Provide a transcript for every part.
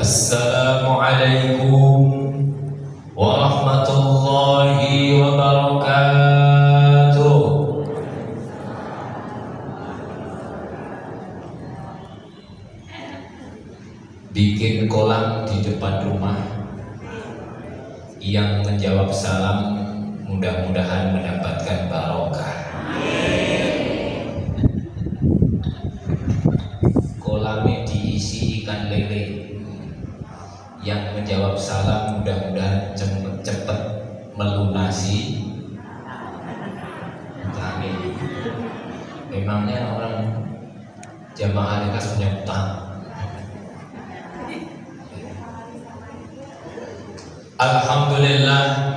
Assalamualaikum warahmatullahi wabarakatuh. Bikin kolam di depan rumah, yang menjawab salam mudah-mudahan mendapatkan barokah. Kolamnya diisi ikan lele, yang menjawab salam mudah-mudahan cepat melunasi. Amin. Memangnya orang jamaah Lintas punya utang? Alhamdulillah,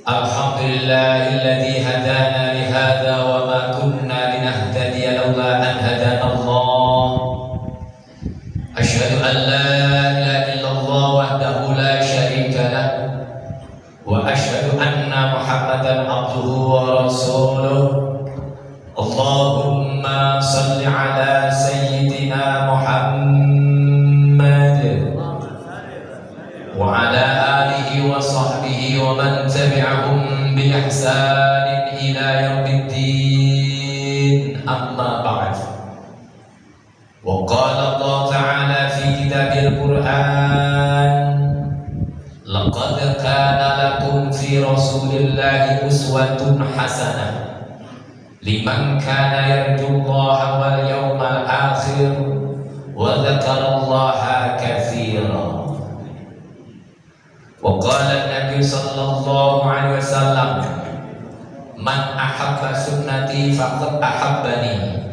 alhamdulillahilladzi hadana li hadza wa ma kunna linahtadiya laula an hadana Allah. Asyhadu an la ilaha illallah wahdahu la syarika lah wa asyhadu anna Muhammadan abduhu wa rasuluh. Allahumma salli ala sayyidina Muhammad wa ala alihi wa sahbihi wa man tabi'ahum bi ihsanin ila yaumiddin. Amma ba'd. Wa qala Allah ta'ala fi kitabil Qur'an, laqad kana lakum fi rasulillahi uswatun hasanah liman kana yarjullaha wal yawmal akhir wa dzakarallaha katsiran. Wa qala Nabi sallallahu alaihi wasallam, man ahabba sunnati faqad ahabbani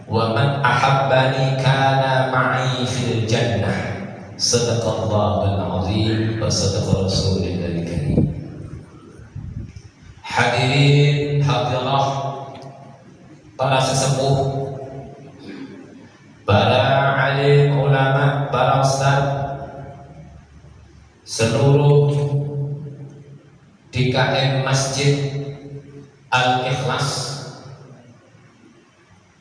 wa man ahabbani kana ma'i fil jannah. Sadaqallahul azim wa sadaqa rasulillahil karim. Hadirin hadirah, para sesepuh, para alim ulama, para ustaz, seluruh DKM Masjid Al-Ikhlas,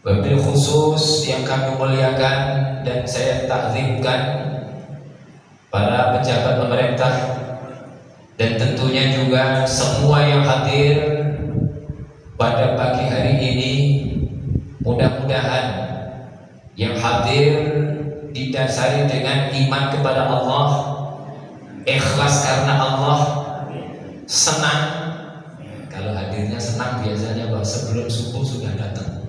wabil khusus yang kami muliakan dan saya takzimkan para pejabat pemerintah, dan tentunya juga semua yang hadir pada pagi hari ini. Mudah-mudahan yang hadir didasari dengan iman kepada Allah, ikhlas karena Allah, senang. Kalau hadirnya senang biasanya bahwa sebelum subuh sudah datang.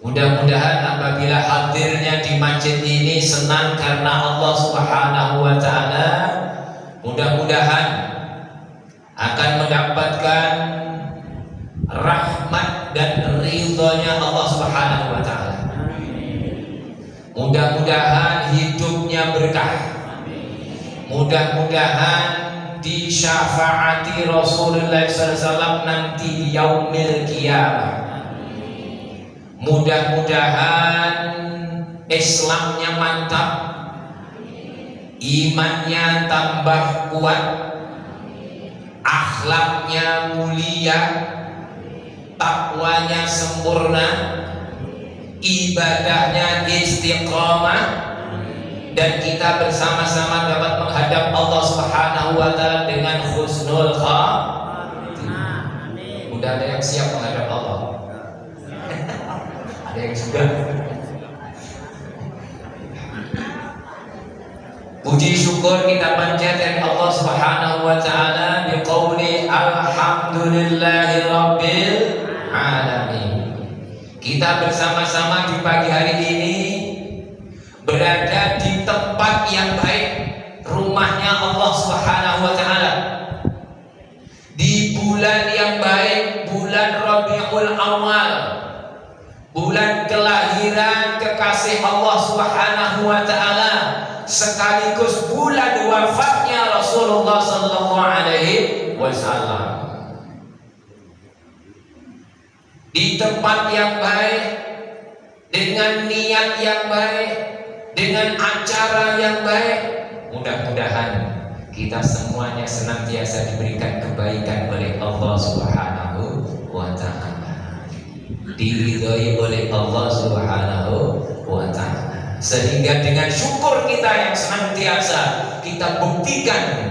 Mudah-mudahan apabila hadirnya di masjid ini senang karena Allah Subhanahu wa ta'ala, mudah-mudahan akan mendapatkan rahmat dan ridhonya Allah Subhanahu wa ta'ala. Mudah-mudahan hidupnya berkah, mudah-mudahan disyafaati Rasulullah SAW nanti di yaumil qiyamah. Mudah-mudahan Islamnya mantap, imannya tambah kuat, akhlaknya mulia, takwanya sempurna, ibadahnya istiqamah, dan kita bersama-sama dapat menghadap Allah Subhanahu wa ta'ala dengan husnul khatimah. Udah ada yang siap menghadap Allah? Ada yang sudah? Puji syukur kita panjatkan Allah Subhanahu wa ta'ala biqauli alhamdulillahi rabbil alamin. Kita bersama-sama di pagi hari ini berada di tempat yang baik, rumahnya Allah Subhanahu wa ta'ala, di bulan yang baik, bulan Rabiul Awal, bulan kelahiran kekasih Allah Subhanahu wa ta'ala, sekaligus bulan wafatnya Rasulullah sallallahu alaihi wasallam. Di tempat yang baik, dengan niat yang baik, dengan acara yang baik, mudah-mudahan kita semuanya senantiasa diberikan kebaikan oleh Allah Subhanahu wa ta'ala, diridhoi oleh Allah Subhanahu wa ta'ala. Sehingga dengan syukur kita yang senantiasa kita buktikan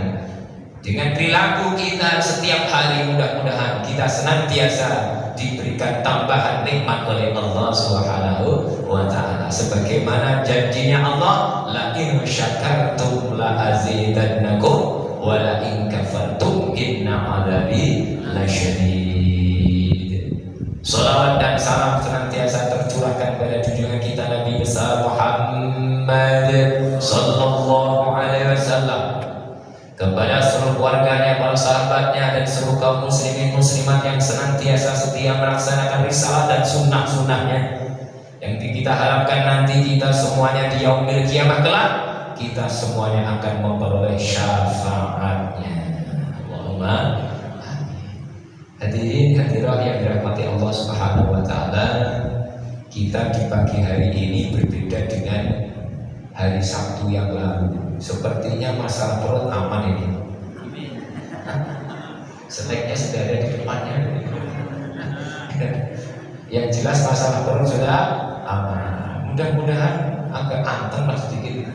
dengan perilaku kita setiap hari, mudah-mudahan kita senantiasa diberikan tambahan nikmat oleh Allah Subhanahu wa taala. Sebagaimana janjinya Allah, la in syakartum la azidannakum wa la in kafartum inna adzabi lasyadid. Salawat dan salam senantiasa tercurahkan pada junjungan kita Nabi besar Muhammad sallallahu alaihi wasallam, kepada seluruh keluarganya, para sahabatnya, dan seluruh kaum muslimin muslimat yang senantiasa setia melaksanakan risalah dan sunnah-sunnahnya, yang kita harapkan nanti kita semuanya di yaumil kiamah kelak kita semuanya akan memperoleh syafaatnya. Allahumma hadirin hadirat yang dirahmati Allah Subhanahu wa taala, kita di pagi hari ini berbeda dengan hari Sabtu yang lalu. Sepertinya masalah perut aman ini. Snacknya sudah ada di depannya. Yang jelas masalah perut sudah aman. Mudah-mudahan agak anteng lah sedikit.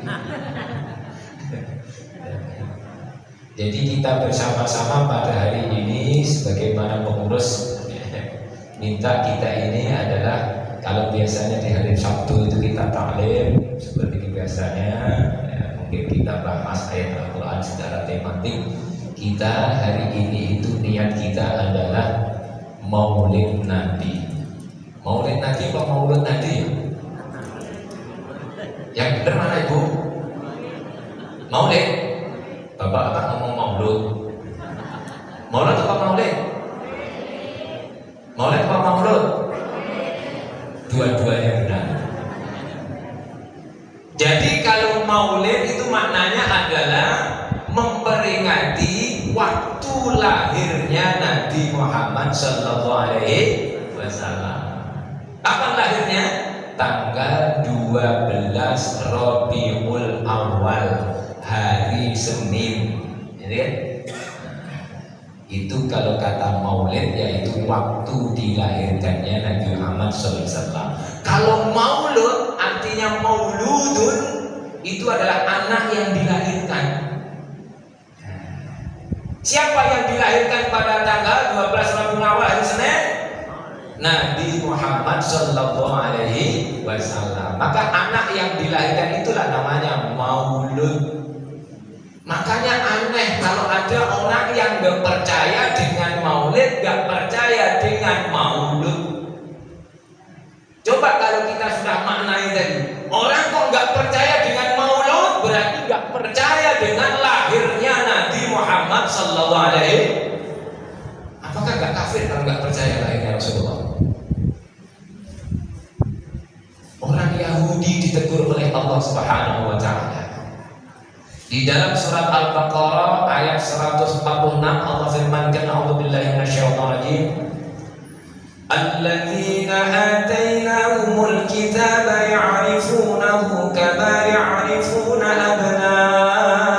Jadi kita bersama-sama pada hari ini sebagaimana pengurus minta kita ini adalah, kalau biasanya di hari Sabtu itu kita taklim seperti biasanya, mungkin kita bahas ayat Al-Quran secara tematik. Kita hari ini itu niat kita adalah Maulid Nabi. Maulid Nabi apa Maulud Nabi? Yang benar mana Ibu? Maulid. Bapak akan ngomong Maulud. Maulud apa Maulid? Maulid apa Maulud? Dua-duanya benar. Jadi kalau Maulid itu maknanya adalah memperingati waktu lahirnya Nabi Muhammad sallallahu alaihi wasallam. Kapan lahirnya? Tanggal 12 Rabiul Awal, hari Senin. Jadi kan? Itu kalau kata Maulid yaitu waktu dilahirkannya Nabi Muhammad SAW. Kalau Maulud artinya mauludun, itu adalah anak yang dilahirkan. Siapa yang dilahirkan pada tanggal 12 Rabiul Awal hari Senin? Nabi Muhammad Sallallahu Alaihi Wasallam. Maka anak yang dilahirkan itulah namanya maulud. Makanya aneh kalau ada orang yang gak percaya dengan maulid, gak percaya dengan maulud. Coba kalau kita sudah maknai tadi, orang kok gak percaya dengan maulud, berarti gak percaya dengan lahirnya Nabi Muhammad Sallallahu Alaihi. Apakah gak kafir kalau gak percaya lahirnya Rasulullah? Orang Yahudi ditegur oleh Allah Subhanahu wa taala. Di dalam surat Al-Baqarah ayat 146 Allah firmankan, a'udzubillahi minasyaitonir rajim, alladzina atainahumul kitaba ya'rifunahu kama ya'rifuna abna'ahum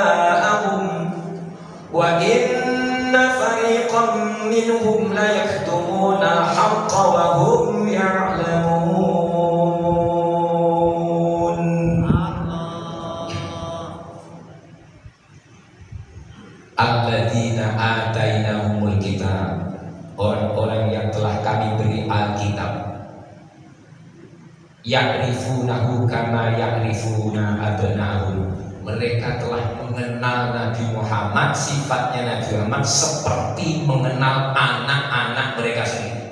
wa inna fariqan minhum la yaktumuna al-haqqa wa hum ya'lamun. Alladzina atainahumul kitab, orang-orang yang telah kami beri Alkitab, ya'rifunahu kama ya'rifuna abna'ahum, mereka telah mengenal Nabi Muhammad, sifatnya Nabi Muhammad seperti mengenal anak-anak mereka sendiri.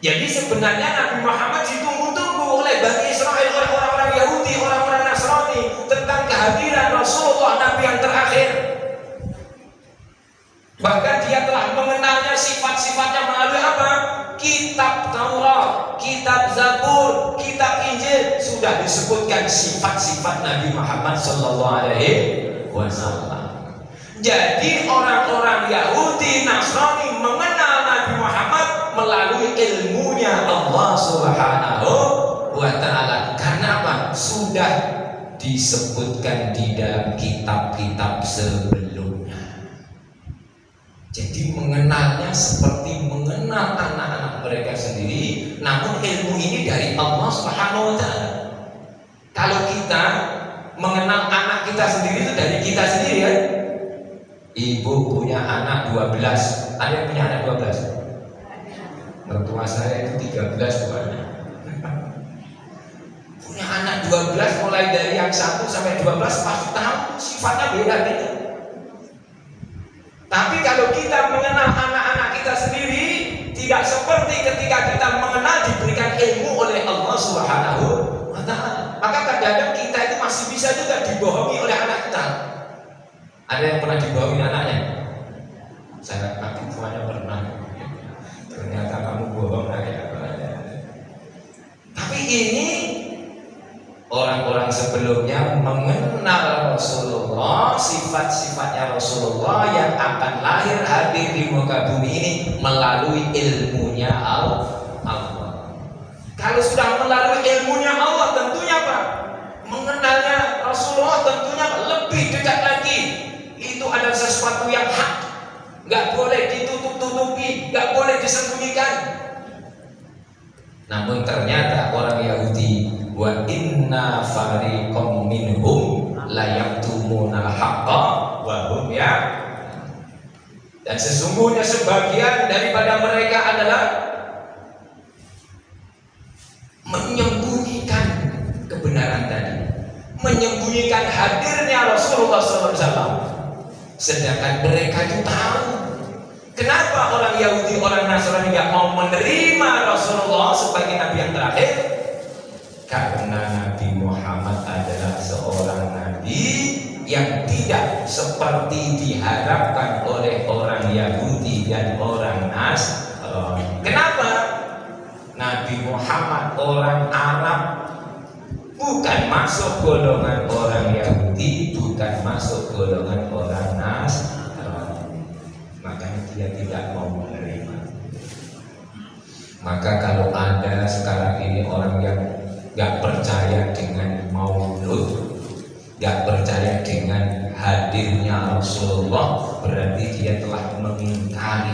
Jadi sebenarnya Nabi Muhammad ditunggu-tunggu oleh Bani Israel, oleh orang-orang Yahudi, orang-orang Nasrani, tentang kehadiran Rasulullah, Nabi yang terakhir. Bahkan dia telah mengenalnya sifat-sifatnya melalui apa? Kitab Taurat, kitab Zabur, kitab Injil, sudah disebutkan sifat-sifat Nabi Muhammad Sallallahu Alaihi Wasallam. Jadi orang-orang Yahudi Nasrani mengenal Nabi Muhammad melalui ilmunya Allah Subhanahu wa taala. Karena apa? Sudah disebutkan di dalam kitab-kitab sebelumnya. Jadi mengenalnya seperti mengenal anak-anak mereka sendiri, namun ilmu ini dari Allah Subhanahu wa taala. Kalau kita Ibu punya anak 12. Ada yang punya anak 12? Mertua saya itu 13 bukannya. Punya anak 12, mulai dari yang 1 sampai 12 pasti tahu sifatnya beda-beda. Tapi kalau kita mengenal anak-anak kita sendiri, tidak seperti ketika kita mengenal diberikan ilmu oleh Allah Subhanahu wa Ta'ala. Maka kadang-kadang kita itu masih bisa juga dibohongi oleh anak kita. Ada yang pernah dibohongi anaknya? Saya aku semuanya pernah. Ternyata kamu bohong aja. Tapi ini orang-orang sebelumnya mengenal Rasulullah, sifat-sifatnya Rasulullah yang akan lahir hadir di muka bumi ini melalui ilmunya Allah. Kalau sudah melalui ilmunya Allah, tentunya apa? Mengenalnya Rasulullah tentunya lebih dekat lagi. Itu adalah sesuatu yang hak, nggak boleh ditutup-tutupi, nggak boleh disembunyikan. Namun ternyata orang Yahudi, wa inna fariqam minhum la yaktumunal haqqa wa hum ya. Dan sesungguhnya sebagian daripada mereka adalah menyembunyikan kebenaran tadi, menyembunyikan hadirnya Rasulullah SAW. Sedangkan mereka itu tahu. Kenapa orang Yahudi, orang Nasrani tidak mau menerima Rasulullah sebagai Nabi yang terakhir? Karena Nabi Muhammad adalah seorang Nabi yang tidak seperti diharapkan oleh orang Yahudi dan orang Nasrani. Kenapa? Nabi Muhammad orang Arab, bukan masuk golongan orang Yahudi, bukan masuk golongan orang Nasrani. Makanya dia tidak mau menerima. Maka kalau ada sekarang ini orang yang gak percaya dengan maulud, gak percaya dengan hadirnya Rasulullah, berarti dia telah mengingkari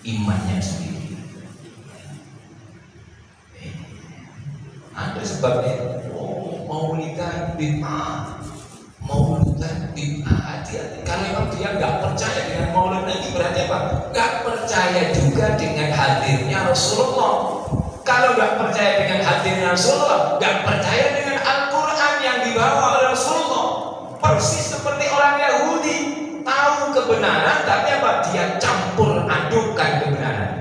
imannya sendiri. Ada sebabnya. Maulidan bid'ah, maulidan bid'ah. Hati-hati. Kalau memang dia nggak percaya dengan maulid nanti, berarti apa? Nggak percaya juga dengan hadirnya Rasulullah. Kalau nggak percaya dengan hadirnya Rasulullah, nggak percaya dengan Al-Quran yang dibawa oleh Rasulullah. Persis seperti orang Yahudi, tahu kebenaran, tapi apa? Dia campur adukan kebenaran.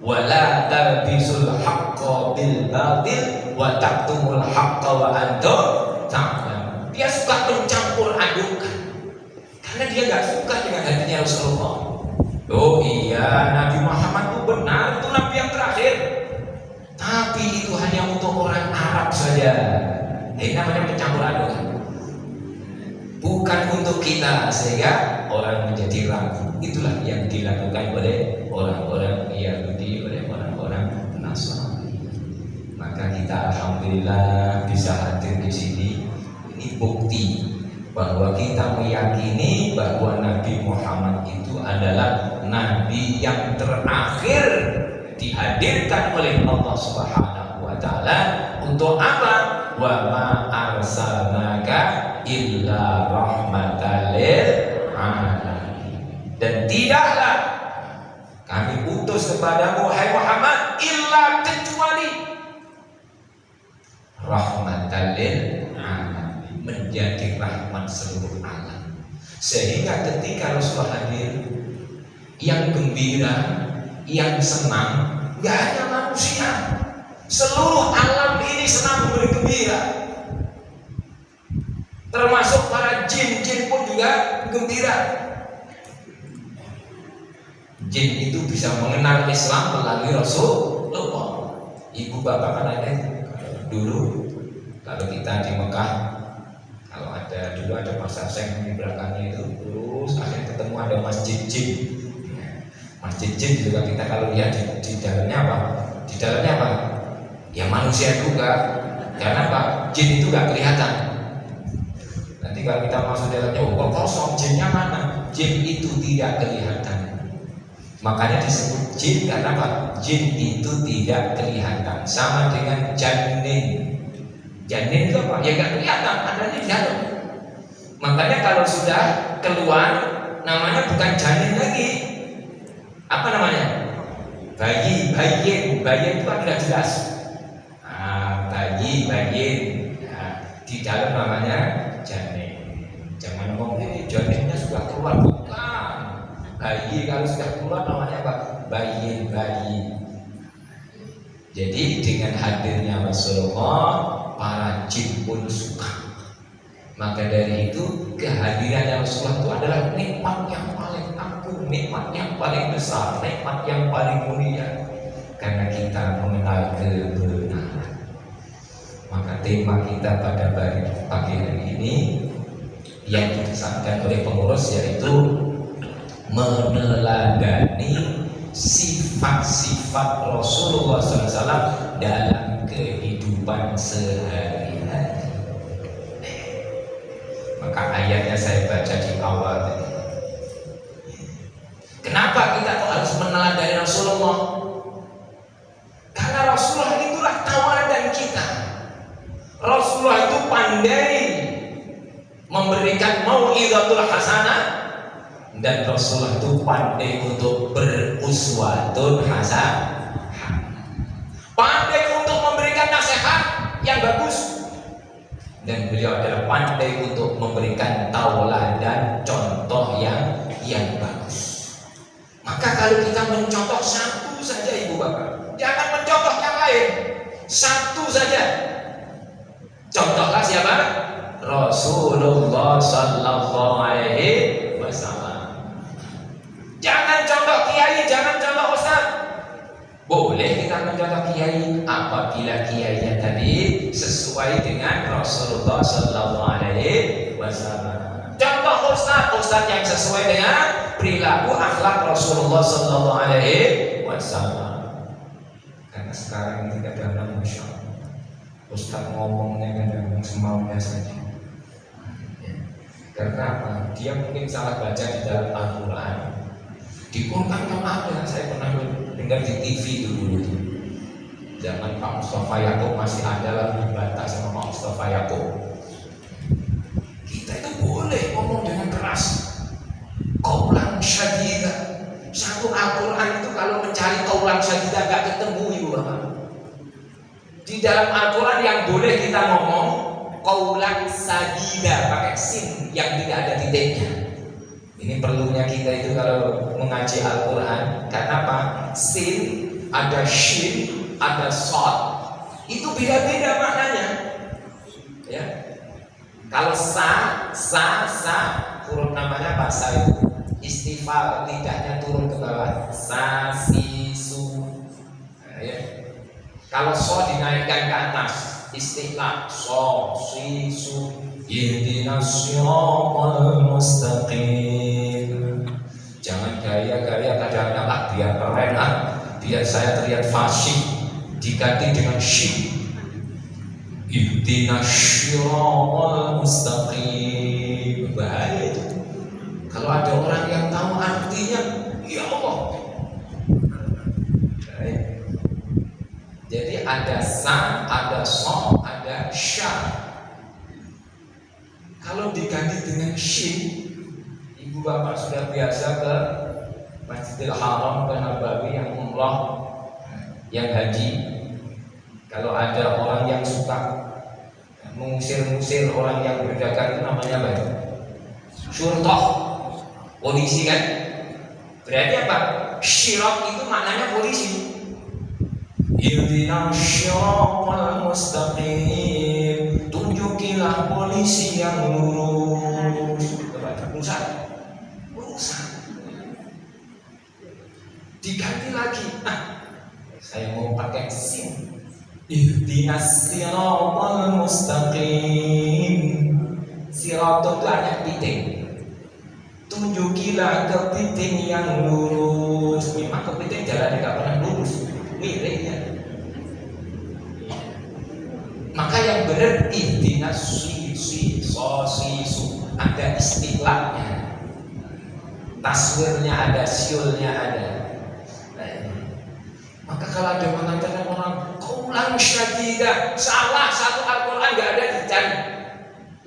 Wala talbisul haqqa bil batil wa taktumul haqqa wa antum ta'lamun. Dia suka mencampur adukan karena dia nggak suka dengan hadirnya Rasulullah. Oh iya, Nabi Muhammad itu benar, itu Nabi yang terakhir. Tapi itu hanya untuk orang Arab saja. Ini namanya mencampur adukan. Bukan untuk kita, sehingga orang menjadi ragu. Itulah yang dilakukan oleh orang-orang Yahudi, oleh orang-orang Nasrani. Maka kita alhamdulillah bisa hadir di sini. Ini bukti bahwa kita meyakini bahwa Nabi Muhammad itu adalah Nabi yang terakhir dihadirkan oleh Allah Subhanahu wa Ta'ala. Untuk apa? Wa ma arsalnaka illa rahmatan lil alamin. Dan tidaklah kami utus kepadamu hai Muhammad illa kecuali rahmatan lil alamin, menjadi rahmat seluruh alam. Sehingga ketika Rasulullah hadir, yang gembira, yang senang gak hanya manusia, seluruh alam ini senang bergembira. Termasuk para jin-jin pun juga gembira. Jin itu bisa mengenal Islam melalui Rasulullah. Ibu bapak kan ada dulu, kalau kita di Mekah, kalau ada dulu ada pasar seng di belakangnya itu, terus akhirnya ketemu ada masjid jin. Masjid jin juga kita kalau lihat di dalamnya apa? Di dalamnya apa? Ya manusia juga. Karena apa? Jin itu gak kelihatan. Nanti kalau kita masuk dalamnya, oh kosong, jinnya mana? Jin itu tidak kelihatan. Makanya disebut jin karena apa? Jin itu tidak kelihatan. Sama dengan janin. Janin itu apa? Ya gak kelihatan, adanya di dalam. Makanya kalau sudah keluar namanya bukan janin lagi. Apa namanya? Bayi, bayin itu kan sudah jelas. Bayi. Di dalam namanya janin. Jangan ngomong janinnya sudah keluar, bukan. Bayi kalau sudah keluar namanya apa? Bayi. Jadi dengan hadirnya Rasulullah, para jin pun suka. Maka dari itu kehadiran Rasulullah itu adalah nikmat yang paling agung, nikmat yang paling besar, nikmat yang paling mulia. Karena kita mengenal kebenaran. Maka tema kita pada pagi hari ini yang dipesankan oleh pengurus yaitu meneladani sifat-sifat Rasulullah SAW dalam kehidupan sehari-hari. Maka ayatnya saya baca di awal tadi. Kenapa kita harus meneladani Rasulullah? Karena Rasulullah itulah tauladan kita. Rasulullah itu pandai memberikan mau'izatul hasanah, dan Rasulullah itu pandai untuk beruswatun hasanah, pandai untuk memberikan nasihat yang bagus, dan beliau adalah pandai untuk memberikan tauladan contoh yang bagus. Maka kalau kita mencontoh satu saja ibu bapak, jangan mencontoh yang lain, satu saja. Contohlah siapa? Rasulullah Sallallahu Alaihi Wasallam. Jangan contoh kiai, jangan contoh ustaz. Boleh kita mencontoh kiai apabila kiainya tadi sesuai dengan Rasulullah Sallallahu Alaihi Wasallam. Contoh ustaz yang sesuai dengan perilaku akhlak Rasulullah Sallallahu Alaihi Wasallam. Karena sekarang ini kadang-kadang Masya Allah, ustaz ngomongnya kadang semaunya saja. Karena apa? Dia mungkin salah baca di dalam Al-Quran. Di Quran kan ada, saya pernah dengar di TV itu dulu. Zaman Pak Mustafa Yaakob masih ada lah dibantah sama Pak Mustafa Yaakob. Kita itu boleh ngomong dengan keras, qaulan syadida. Satu Al-Quran itu kalau mencari qaulan syadida gak ketemu ibu bapak. Di dalam Al-Quran yang boleh kita ngomong qaulan sadida pakai sin yang tidak ada titiknya. Ini perlunya kita itu kalau mengaji Al-Quran. Karena apa? Sin, ada shin, ada shad, itu beda-beda maknanya. Ya. Kalau sa, huruf namanya apa? Sa itu istifal, lidahnya turun ke bawah. Sa, si, su. Nah, ya. Kalau so dinaikkan ke atas, istilah so, si, su. Ihdinas siratal mustaqim. Jangan gaya-gaya kadang-kadang biar keren lah, biar saya terlihat fasih, diganti dengan syi. Ihdinas siratal mustaqim. Bahaya itu. Kalau ada orang yang tahu artinya, ya Allah. Jadi ada sa, ada so, ada sya. Kalau diganti dengan shin, ibu bapak sudah biasa ke Masjidil Haram, ke Nabawi yang umrah, yang haji. Kalau ada orang yang suka mengusir-usir orang yang berdagang itu namanya apa? Syurtoh, polisi kan? Berarti apa? Syirat itu maknanya polisi. Ihdinas siratal mustaqim. Tunjukilah polisi yang lurus. Urusan. Diganti lagi. Saya mau pakai sin. Ihdinas siratal mustaqim. Siratal itu hanya titik. Tunjukilah ke titik yang lurus. Memang ke titik jalan tidak pernah lurus, miringnya. Maka yang benar ihdinas su, ada istilahnya, taswirnya ada, siulnya ada. Maka kalau ada mengatakan orang qaulan syadida, salah, satu Al-Quran nggak ada dicari.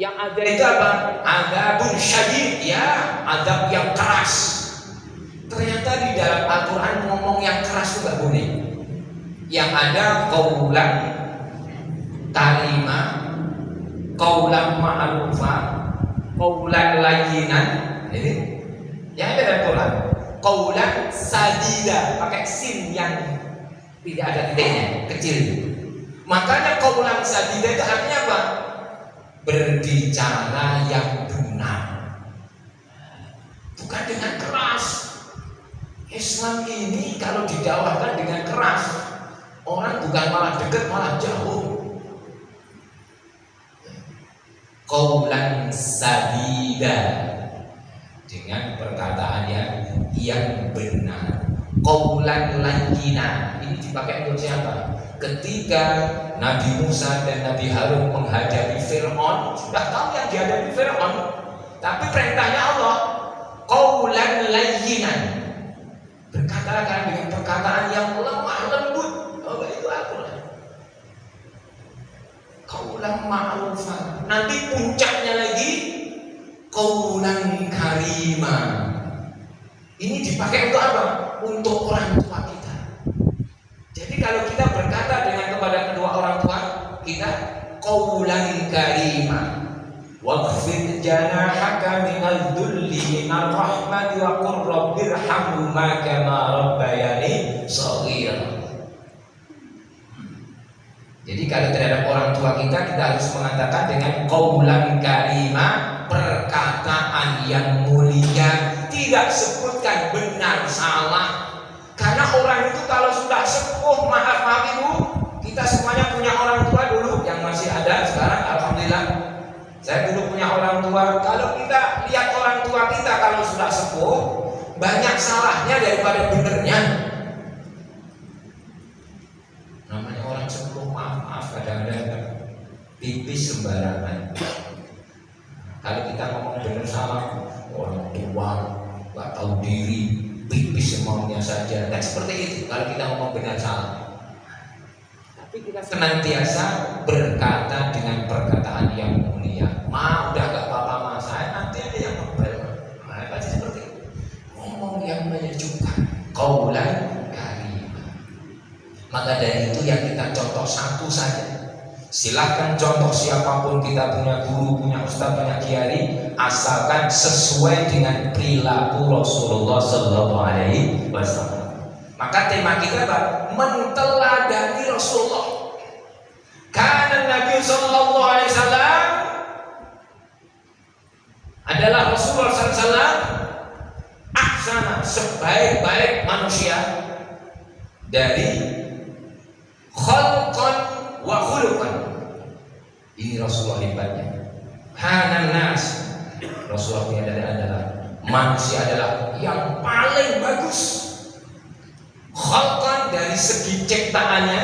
Yang ada itu apa? Adzabun syadid, ya, azab yang keras. Ternyata di dalam Al-Quran ngomong yang keras itu gak boleh. Yang ada qaulan karimah, qaulan ma'rufa, qaulan layyinan. Ini yang ada dalam Quran. Qaulan sadida, pakai sin yang tidak ada titiknya, kecil. Makanya qaulan sadida itu artinya apa? Berbicara yang benar, bukan dengan keras. Islam ini kalau didakwahkan dengan keras, orang bukan malah dekat, malah jauh. Qaulan sadida, dengan perkataan yang benar. Qaulan layyina, ini dipakai untuk siapa? Ketika Nabi Musa dan Nabi Harun menghadapi Fir'aun, sudah tahu yang dihadapi Fir'aun, tapi perintahnya Allah, qaulan layyinan, berkatakan dengan perkataan yang lemah lembut. Oh, itu Al-Quran. Qaulan ma'rufan. Nanti puncaknya lagi qaulan karimah. Ini dipakai untuk apa? Untuk orang tua kita. Jadi kalau kita berkata dengan kepada kedua orang tua kita, qaulan karimah, waghfir janahaka minal dhulli minar rahmati wa qur rabbirhamhuma kama rabbayani shaghira. Jadi kalau terhadap orang tua kita harus mengatakan dengan qaulan karimah, perkataan yang mulia, tidak sebutkan benar salah. Karena orang itu kalau sudah sepuh, maaf ibu, kita semuanya punya orang tua dulu yang masih ada sekarang, alhamdulillah. Saya dulu punya orang tua. Kalau kita lihat orang tua kita kalau sudah sepuh, banyak salahnya daripada benernya. Namanya orang sepuh, maaf kadang-kadang pipis sembarangan. Kalau kita ngomong bener salah, orang tua gak tahu diri, pipis semaunya saja. Dan seperti itu kalau kita ngomong benar salah. Tapi kita senantiasa berkata dengan perkataan yang mulia. Ma, udah gak apa-apa ma, saya nanti ada yang ngepel. Nah, pasti seperti itu. Ngomong yang menyejukkan, qaulan karimah. Maka dari itu yang kita contoh satu saja. Silahkan contoh siapapun, kita punya guru, punya ustaz, punya kiai, asalkan sesuai dengan perilaku Rasulullah Sallallahu Alaihi Wasallam. Maka tema kita apa? Menteladani Rasulullah. Karena Nabi Sallallahu Alaihi Wasallam adalah Rasulullah Sallallahu Alaihi Wasallam ahsana, sebaik-baik manusia dari khalqan wa khuluqan. Ini Rasulullah hebatnya. Hanan nas, Rasulullah ini adalah manusia adalah yang paling bagus. Khalqan dari segi ciptaannya,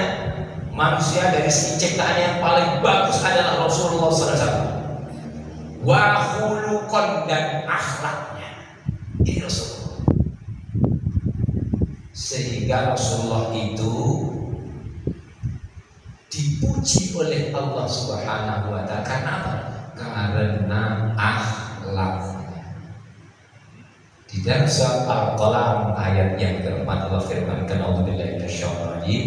manusia dari segi ciptaannya yang paling bagus adalah Rasulullah SAW. Wa khuluqan, dan akhlaknya. Ini Rasulullah. Sehingga Rasulullah itu dipuji oleh Allah Subhanahu wa Ta'ala. Karena apa? Karena akhlaknya. Di dalam surat Al-Qalam ayat yang keempat Allah firmankan, A'udzubillahi minasyaitonir rajim,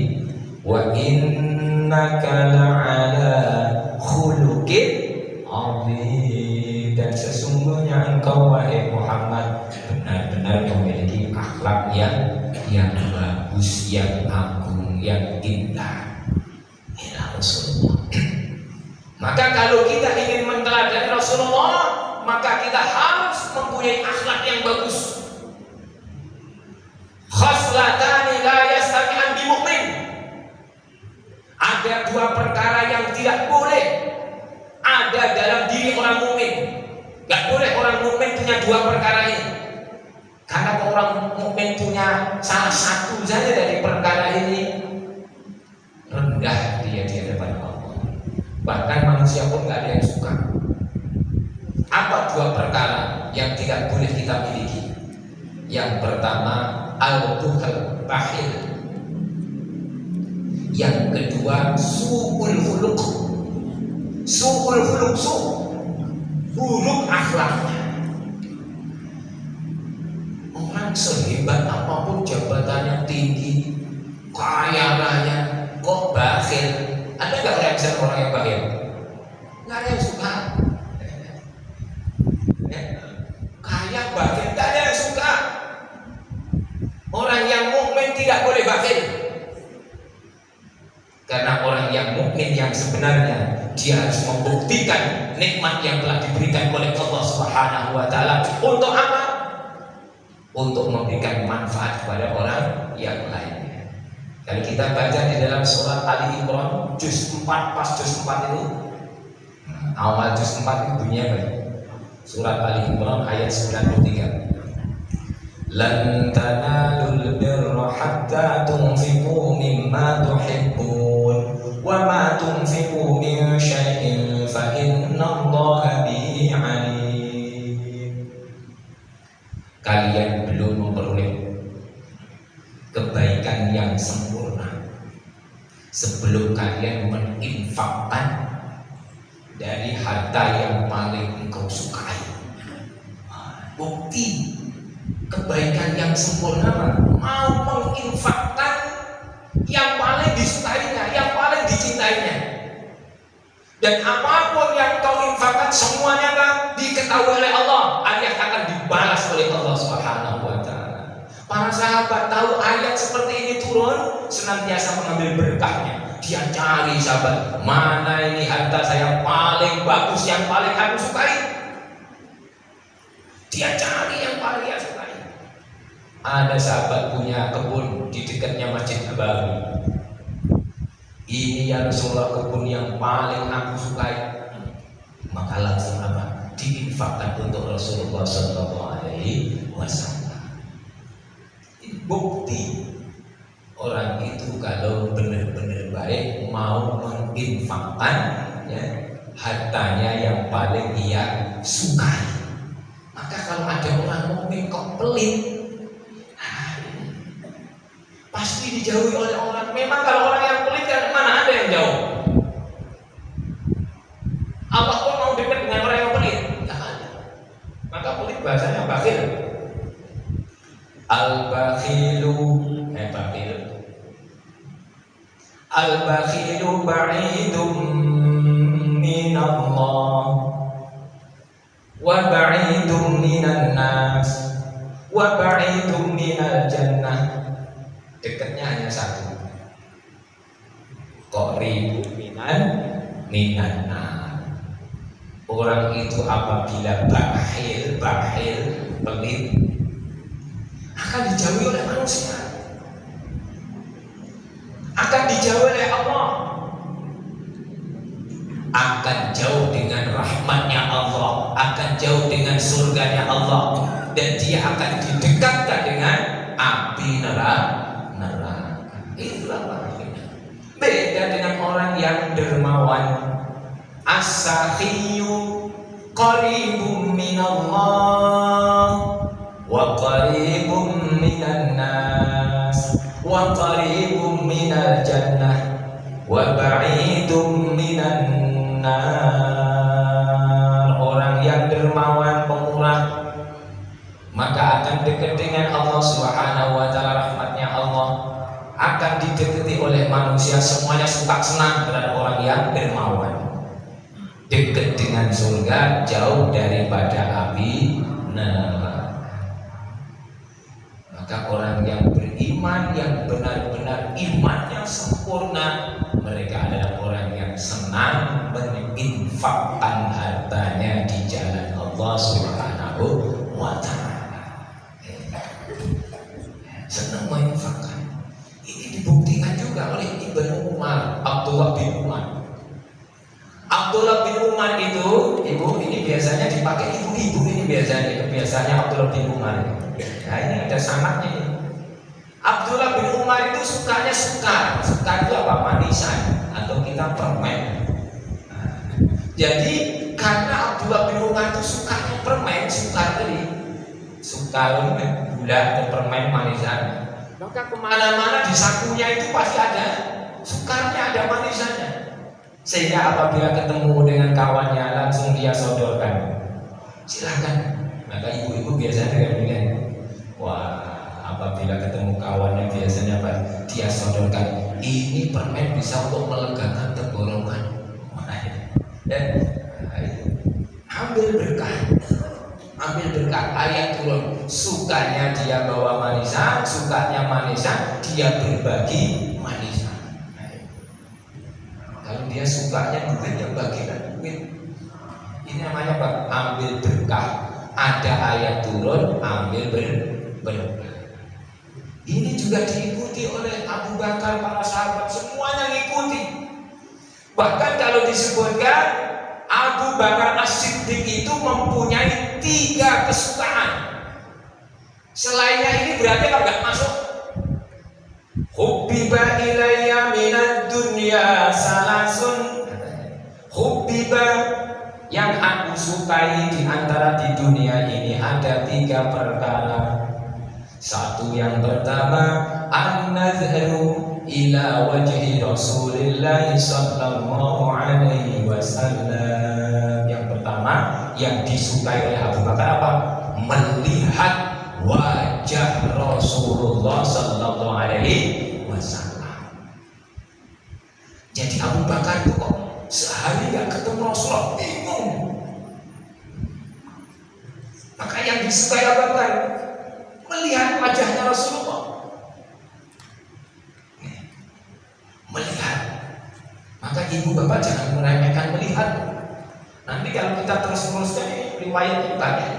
wa innaka la'ala khuluqin 'adzim, dan sesungguhnya engkau wahai Muhammad benar-benar memiliki akhlak yang bagus, yang agung, yang indah. Rasulullah. Maka kalau kita ingin meneladani Rasulullah, maka kita harus mempunyai akhlak yang bagus. Khaslatani la yastami'an bi mu'min. Ada dua perkara yang tidak boleh ada dalam diri orang mukmin. Gak boleh orang mukmin punya dua perkara ini. Karena orang mukmin punya salah satu saja dari perkara ini, rendah dia di hadapan Allah. Bahkan manusia pun gak ada yang suka. Apa dua perkara yang tidak boleh kita miliki? Yang pertama, al-bukhal bakhil. Yang kedua, su'ul khuluq. Su'ul khuluq, infaknya. Orang sehebat apapun jabatannya tinggi, kaya raya, kok bakhil? Ada nggak reaksi orang yang bakhil? Nggak ada yang suka. Kaya bakhil, nggak ada yang suka. Orang yang mukmin tidak boleh bakhil. Karena orang yang mukmin yang sebenarnya dia harus membuktikan nikmat yang telah diberikan oleh Allah Subhanahu wa taala untuk apa? Untuk memberikan manfaat kepada orang yang lainnya. Kalau kita baca di dalam surat Ali Imran juz 4 pas juz 4 itu awal juz 4 itu bunyinya apa? Surat Ali Imran ayat 93. Lan tanalul birra hatta tunfiqu mimma tuhibbun wa ma tunfiqu min syai'in fa innallaha bihi alim. Kalian belum memperoleh kebaikan yang sempurna sebelum kalian menginfakkan dari harta yang paling engkau sukai. Bukti kebaikan yang sempurna mau menginfakkan yang paling disukainya, yang paling dicintainya. Dan apapun yang kau infakkan semuanya kan diketahui oleh Allah, ayat akan dibalas oleh Allah Subhanahu wa taala. Para sahabat tahu ayat seperti ini turun, senantiasa mengambil berkahnya. Dia cari sahabat, mana ini harta saya paling bagus, yang paling aku sukai. Dia cari yang paling dia sukai. Ada sahabat punya kebun di dekatnya Masjid Nabawi. Ini ya Rasulullah, kebun yang paling aku sukai. Maka langsung apa? Diinfakkan untuk Rasulullah SAW. Bukti orang itu kalau benar-benar baik mau menginfakkan ya, hartanya yang paling ia sukai. Maka kalau ada orang mukmin kok pelit, pasti dijauhi oleh orang. Memang kalau orang yang pelit kan mana ada yang jauh. Allah pun mau dekat dengan orang yang pelit? Tidak ada. Maka pelit bahasanya bakhil. Al-bakhilu Al-bakhilu ba'idum minallah wa ba'idum minan nas wa ba'idum minal jannah. Dekatnya hanya satu, qaribu minan nar. Orang itu apabila bakhil pelit akan dijauhi oleh manusia, akan dijauhi oleh Allah, akan jauh dengan rahmatnya Allah, akan jauh dengan surganya Allah, dan dia akan didekatkan dengan api neraka. Itulah bakhilnya. Beda dengan orang yang dermawan. As-sakhiyu qaribun minallah wa qaribun minan nas wa qaribun minal jannah wa ba'idun minan nar. Orang yang dermawan, pemurah, maka akan dekat dengan Allah Subhanahu wa taala, rahmatnya Allah, akan didekati oleh manusia. Semuanya suka senang terhadap orang yang dermawan, dekat dengan surga, jauh daripada api neraka. Maka orang yang beriman, yang benar-benar imannya sempurna, mereka adalah orang yang senang menginfakkan hartanya di jalan Allah Subhanahu wa taala. Senang menginfakkan. Ini dibuktikan juga oleh Ibnu Umar, Abdullah bin Umar. Abdullah bin Umar itu, ibu, ini biasanya dipakai ibu-ibu, ini biasanya kebiasaannya Abdullah bin Umar. Nah, ini ada sanadnya ini. Abdullah bin Umar itu sukanya sukar. Sukar itu apa? Manisan atau kita permen. Nah, jadi karena Abdullah bin Umar itu sukanya permen, sukar tadi, sukar gula atau permen manisan, maka kemana-mana di sakunya itu pasti ada sukarnya, ada manisannya. Sehingga apabila ketemu dengan kawannya langsung dia sodorkan. Silakan. Maka ibu-ibu biasanya dengan wah, apabila ketemu kawannya biasanya apa? Dia sodorkan, ini permen bisa untuk melegakan tenggorokan. Ambil berkah. Ambil berkah. Ayat turun. Sukanya dia bawa manisan, sukanya manisan, dia berbagi manisan. Kalau dia sukanya duit, ya bagikan duit. Ini namanya apa? Ambil berkah. Ada ayat turun, ambil berkah. Ini juga diikuti oleh Abu Bakar, para sahabat semuanya ngikuti. Bahkan kalau disebutkan Abu Bakar As-Siddiq itu mempunyai 3 kesukaan. Selainnya ini berarti apa enggak masuk? Hubbiba ilayya minad dunya salasun. Hubbiba, yang aku sukai di antara di dunia ini ada 3 perkara. Satu, yang pertama, an-nazharu ila wajhi Rasulillah sallallahu alaihi wasallam. Yang pertama yang disukai oleh Abu Bakar apa? Melihat wajah Rasulullah sallallahu alaihi wasallam. Jadi Abu Bakar itu kok sehari gak ketemu Rasulullah, bingung. Maka yang disukai Abu Bakar melihat wajahnya Rasulullah. Melihat. Maka ibu bapak jangan meremehkan melihat. Nanti kalau kita terus-teruskan riwayat kita ya.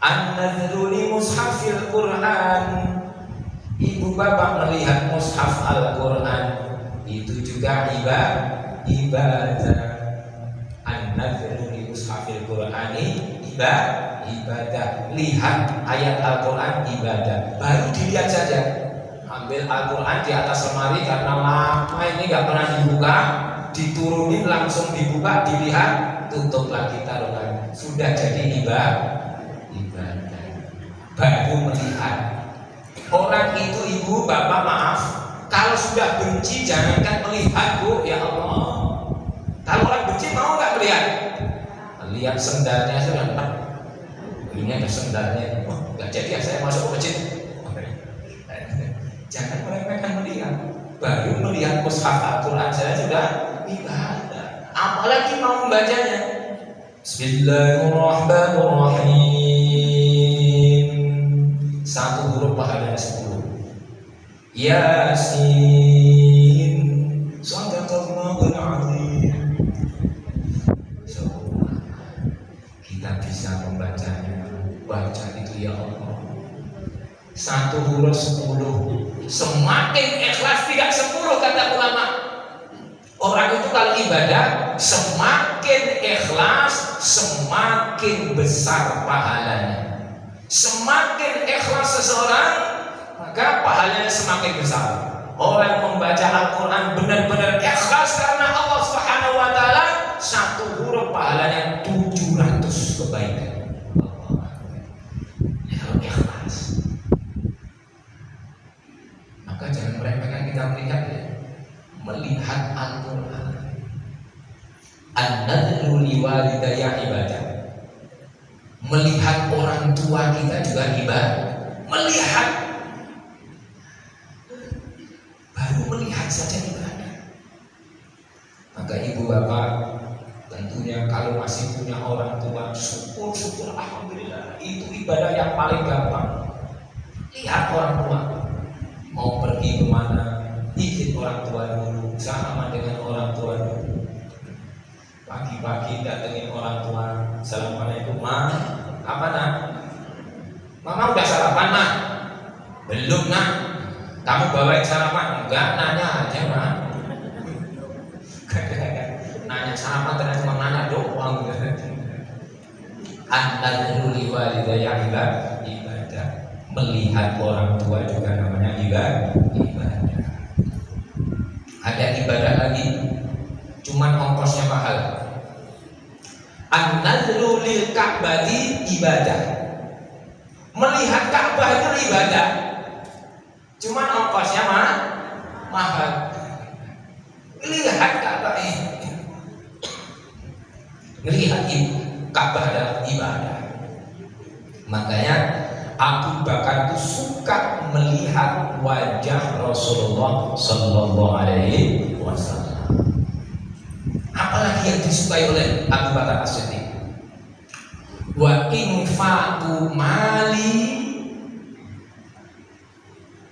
An-nadhru li mushafil Quran. Ibu bapak melihat mushaf Al-Quran itu juga ibadah. An-nadhru li mushafil Qurani ibadah. Lihat ayat Al-Quran ibadah. Baru dilihat saja. Ambil Al-Quran di atas lemari karena lama ini gak pernah dibuka, diturunin langsung dibuka, dilihat, tutup lagi taruhan. Sudah jadi ibadah. Baru melihat. Orang itu ibu bapak maaf, kalau sudah benci jangankan melihat bu, ya Allah. Kalau orang benci mau gak melihat? Lihat sendalnya sudah. Ini ada sendalnya. Oh, nggak jadi ya saya masuk ke masjid. Jangan meremehkan melihat. Baru melihat mushaf Al-Quran saya sudah ibadah. Apalagi mau membacanya. Bismillahirrahmanirrahim. 1 huruf pahalanya 10. Yasin. Shadaqallahul azim. Kita bisa membacanya. Baca itu ya Allah. 1 huruf 10. Semakin ikhlas tidak 10 kata ulama. Orang itu kalau ibadah semakin ikhlas semakin besar pahalanya. Semakin ikhlas seseorang maka pahalanya semakin besar. Orang membaca Al-Quran benar-benar ikhlas karena Allah Subhanahu wa taala, 1 huruf pahalanya 700 kebaikan. Kalau ikhlas. Maka jangan meremehkan kita melihat ya. Melihat Al-Quran. An-nadhru liwalidayya ibadah. Melihat orang tua kita juga ibadah. Melihat. Baru melihat saja ibadah. Maka ibu bapak tentunya kalau masih punya orang tua, syukur alhamdulillah. Itu ibadah yang paling gampang. Lihat orang tua. Mau pergi kemana, izin orang tua dulu, salaman dengan orang tua dulu. Pagi-pagi datengin orang tua, assalamualaikum ma, apa nak? Mama udah sarapan ma? Belum nak. Kamu bawain sarapan? Enggak, nanya aja ma. Nanya sarapan ternyata cuma nanya doang. An-nadhru liwalidayya ibadah. Melihat orang tua juga namanya ibadah. Ada ibadah lagi, cuman ongkosnya mahal. An-nadhru lil Ka'bati ibadah. Melihat Ka'bah itu ibadah, cuman ongkosnya mahal. Lihat Ka'bah ini, lihat Ka'bah adalah ibadah. Makanya Abu Bakar itu suka melihat wajah Rasulullah Sallallahu Alaihi Wasallam. Apalagi yang disukai oleh Abu Bakar As-Siddiq. Wa infaqu mali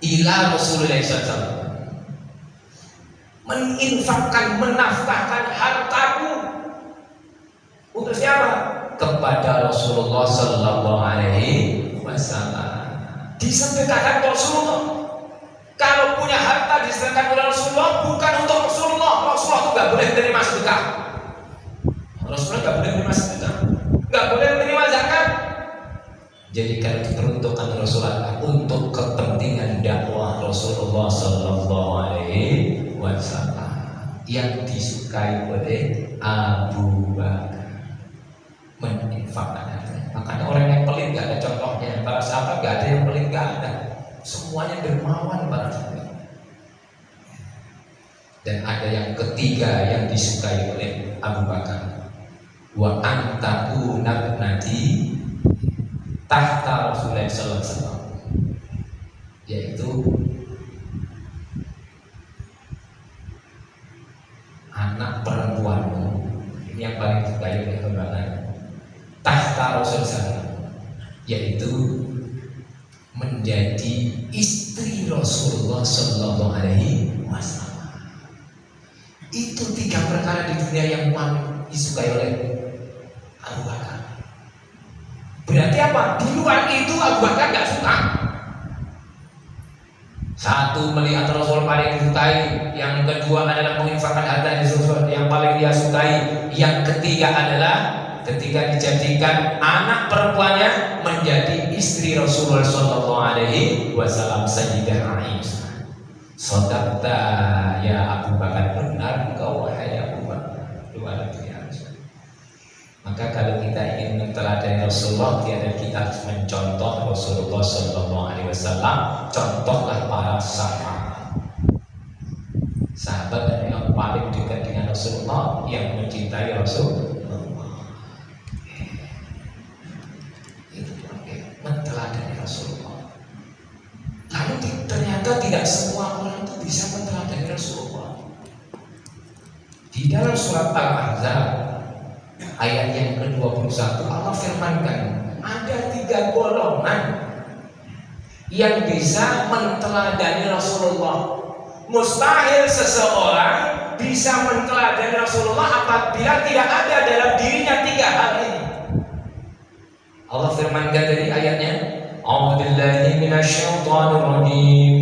ila Rasulullah SAW. Meninfakkan, menafkahkan hartaku untuk siapa? Kepada Rasulullah Sallallahu Alaihi Wasallam. Disedekahkan Rasulullah. Kalau punya harta disedekahkan oleh Rasulullah, bukan untuk Rasulullah. Rasulullah itu nggak boleh menerima sedekah. Rasulullah nggak boleh menerima sedekah, nggak boleh menerima zakat. Jadi kalau diperuntukkan Rasulullah untuk kepentingan dakwah Rasulullah Sallallahu Alaihi Wasallam yang disukai oleh Abu Bakar, meninfakkan hartanya. Makanya orang yang pelit nggak ada contohnya. Para sahabat nggak ada yang pelit, nggak ada. Semuanya dermawan para sahabat. Dan ada yang ketiga yang disukai oleh Abu Bakar. Wa antaku nabnati tahta Rasulullah Sallallahu Alaihi Wasallam, yaitu anak perempuanmu. Ini yang paling disukai oleh Abu Bakar. Tahta Rasulullah, yaitu menjadi istri Rasulullah Sallallahu Alaihi Wasallam. Itu tiga perkara di dunia yang paling disukai oleh Abu Bakar. Berarti apa? Di luar itu Abu Bakar nggak suka. Satu, melihat Rasul paling disukai. Yang kedua adalah menginfakkan harta yang paling dia sukai. Yang ketiga adalah ketika dijadikan anak perempuannya menjadi istri Rasulullah Sallallahu Alaihi Wasallam, Sayyidah Aisyah. Shadaqta ya Abu Bakar, benar engkau wahai Abu Bakar, luar biasa. Maka kalau kita ingin meneladani Rasulullah, kita harus mencontoh Rasulullah Sallallahu Alaihi Wasallam. Contohlah para sahabat. Sahabat yang paling dekat dengan Rasulullah, yang mencintai Rasulullah. Meneladani Rasulullah. Lalu ternyata tidak semua orang itu bisa meneladani Rasulullah. Di dalam surat Al-Ahzab ayat yang ke-21 Allah firmankan ada 3 golongan yang bisa meneladani Rasulullah. Mustahil seseorang bisa meneladani Rasulullah apabila tidak ada dalam dirinya 3 hal ini. Allah firmankan dari ayatnya, A'udzubillahi minasyaitonir rajim.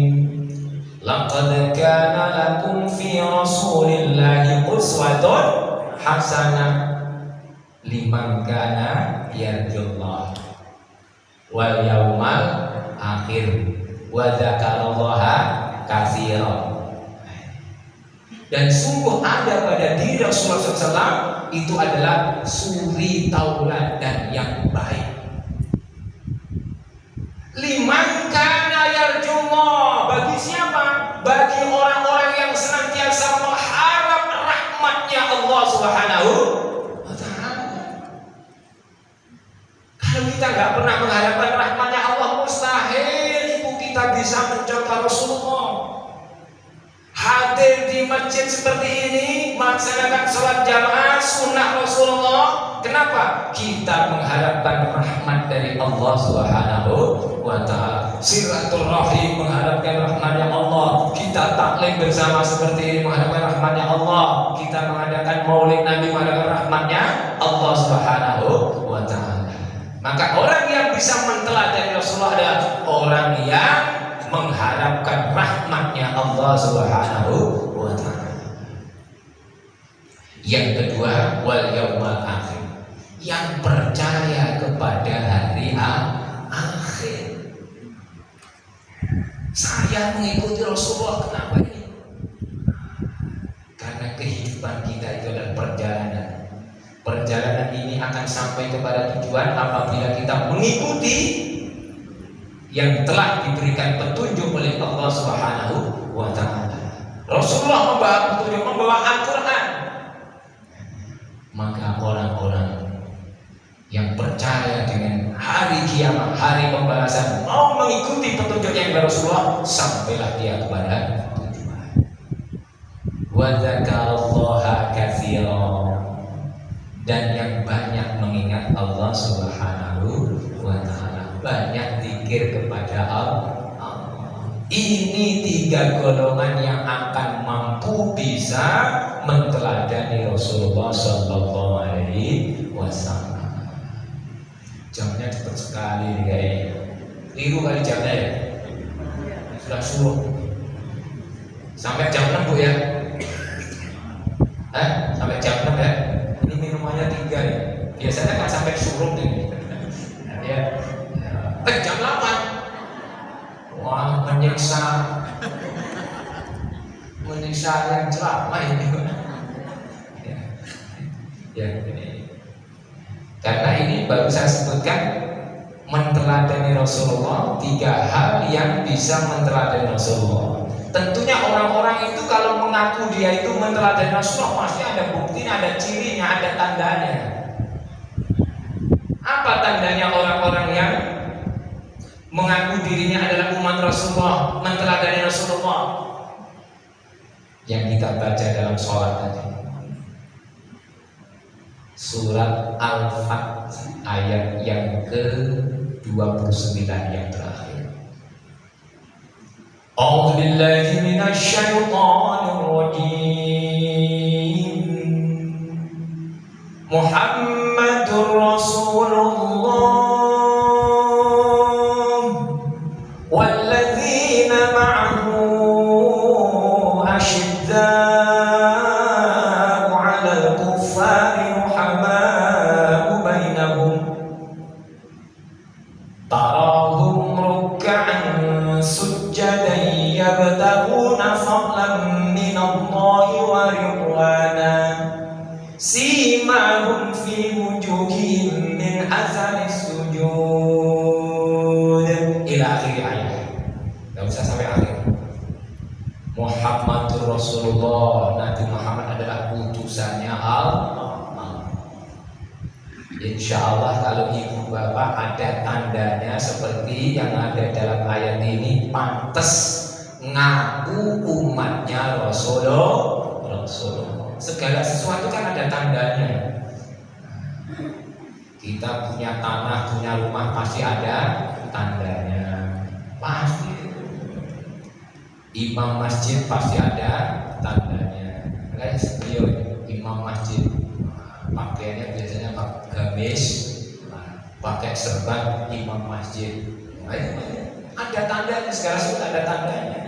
Laqad kana lakum fi Rasulillahi uswatun hasanah liman kana yarjullah wal yaumal akhir wa dzakarallaha katsiran. Dan sungguh ada pada diri Rasulullah SAW itu adalah suri tauladan yang baik. Liman kana yarjullah, bagi siapa? Bagi orang-orang yang senantiasa mengharap rahmatnya Allah Subhanahu wa Ta'ala. Kalau kita nggak pernah mengharapkan rahmatnya Allah, mustahil itu kita bisa mencontoh Rasulullah. Hadir di masjid seperti ini, melaksanakan sholat jamaah sunnah Rasulullah. Kenapa? Kita mengharapkan rahmat dari Allah Subhanahu wa Ta'ala. Silaturahim, mengharapkan rahmatnya Allah. Kita taklim bersama seperti ini, mengharapkan rahmatnya Allah. Kita mengadakan maulid Nabi, mengharapkan rahmatnya Allah Subhanahu wa Ta'ala. Maka orang yang bisa menteladani Rasulullah adalah orang yang mengharapkan rahmatnya Allah Subhanahu wa Ta'ala. Yang kedua, wal yaumal akhir, yang percaya kepada hari akhir. Saya mengikuti Rasulullah, kenapa ini? Karena kehidupan kita itu adalah perjalanan. Perjalanan ini akan sampai kepada tujuan apabila kita mengikuti yang telah diberikan petunjuk oleh Allah Subhanahu wa Ta'ala. Rasulullah membawa petunjuk, membawa Al-Quran. Maka orang-orang percaya dengan hari kiamat, hari pembalasan, mau mengikuti petunjuk yang dari Rasulullah, sampailah dia kepada tujuan. Wa dzakarallaha katsiran, dan yang banyak mengingat Allah Subhanahu wa taala, banyak zikir kepada Allah. Ini 3 golongan yang akan mampu bisa menteladani Rasulullah Sallallahu Alaihi Wasallam. Jamnya cepat sekali nih kayaknya. Liru kali jamnya ya. Sudah suruh. Sampai jam 6 Bu ya. Sampai jam 6 ya. Ini minumannya 3 ya. Biasanya kan sampai suruh nih. Ya. Jam 8. Wah, menyiksa yang ceramah ini. Ya, ini. Karena ini baru saya sebutkan menteladani Rasulullah, 3 hal yang bisa menteladani Rasulullah. Tentunya orang-orang itu kalau mengaku dia itu menteladani Rasulullah, pasti ada buktinya, ada cirinya, ada tandanya. Apa tandanya orang-orang yang mengaku dirinya adalah umat Rasulullah, menteladani Rasulullah? Yang kita baca dalam sholat tadi, surat Al-Fath ayat yang ke-29 yang terakhir. A'udzu billahi minasy syaithanir rajim. Muhammadur Rasulullah walladzina ma'ahu asyidda'u 'alal kuffari ruhama'u bainahum tarahum ruk'an sujjadan yabtaghuna fadlan minallahi wa ridwana simahum fi wujuhihim min azaris sujud ila akhir ayat. Gak usah sampai akhir. Muhammadur Rasulullah, Nabi Muhammad adalah utusannya Allah. Insya Allah kalau ibu bapak ada tandanya seperti yang ada dalam ayat ini, pantas ngaku umatnya Rasulullah. Segala sesuatu kan ada tandanya. Kita punya tanah, punya rumah, pasti ada tandanya. Pasti. Imam masjid pasti ada tandanya. Guys, beliau imam masjid, pakaiannya biasanya pakai gamis, pakai serban imam masjid. Ada tandanya, segala sesuatu ada tandanya.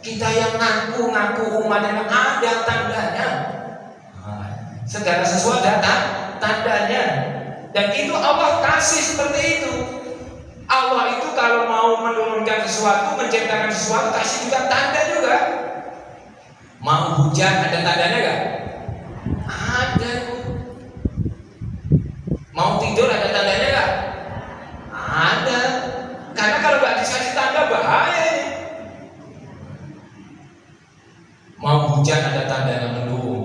Kita yang ngaku umatnya ada tandanya. Segala sesuatu ada tandanya. Dan itu Allah kasih seperti itu. Allah itu kalau mau menurunkan sesuatu, menciptakan sesuatu, kasih juga tanda juga. Mau hujan ada tandanya gak? Ada. Mau tidur ada tandanya gak? Ada. Karena kalau gak dikasih tanda bahaya ini. Mau hujan ada tandanya mendung.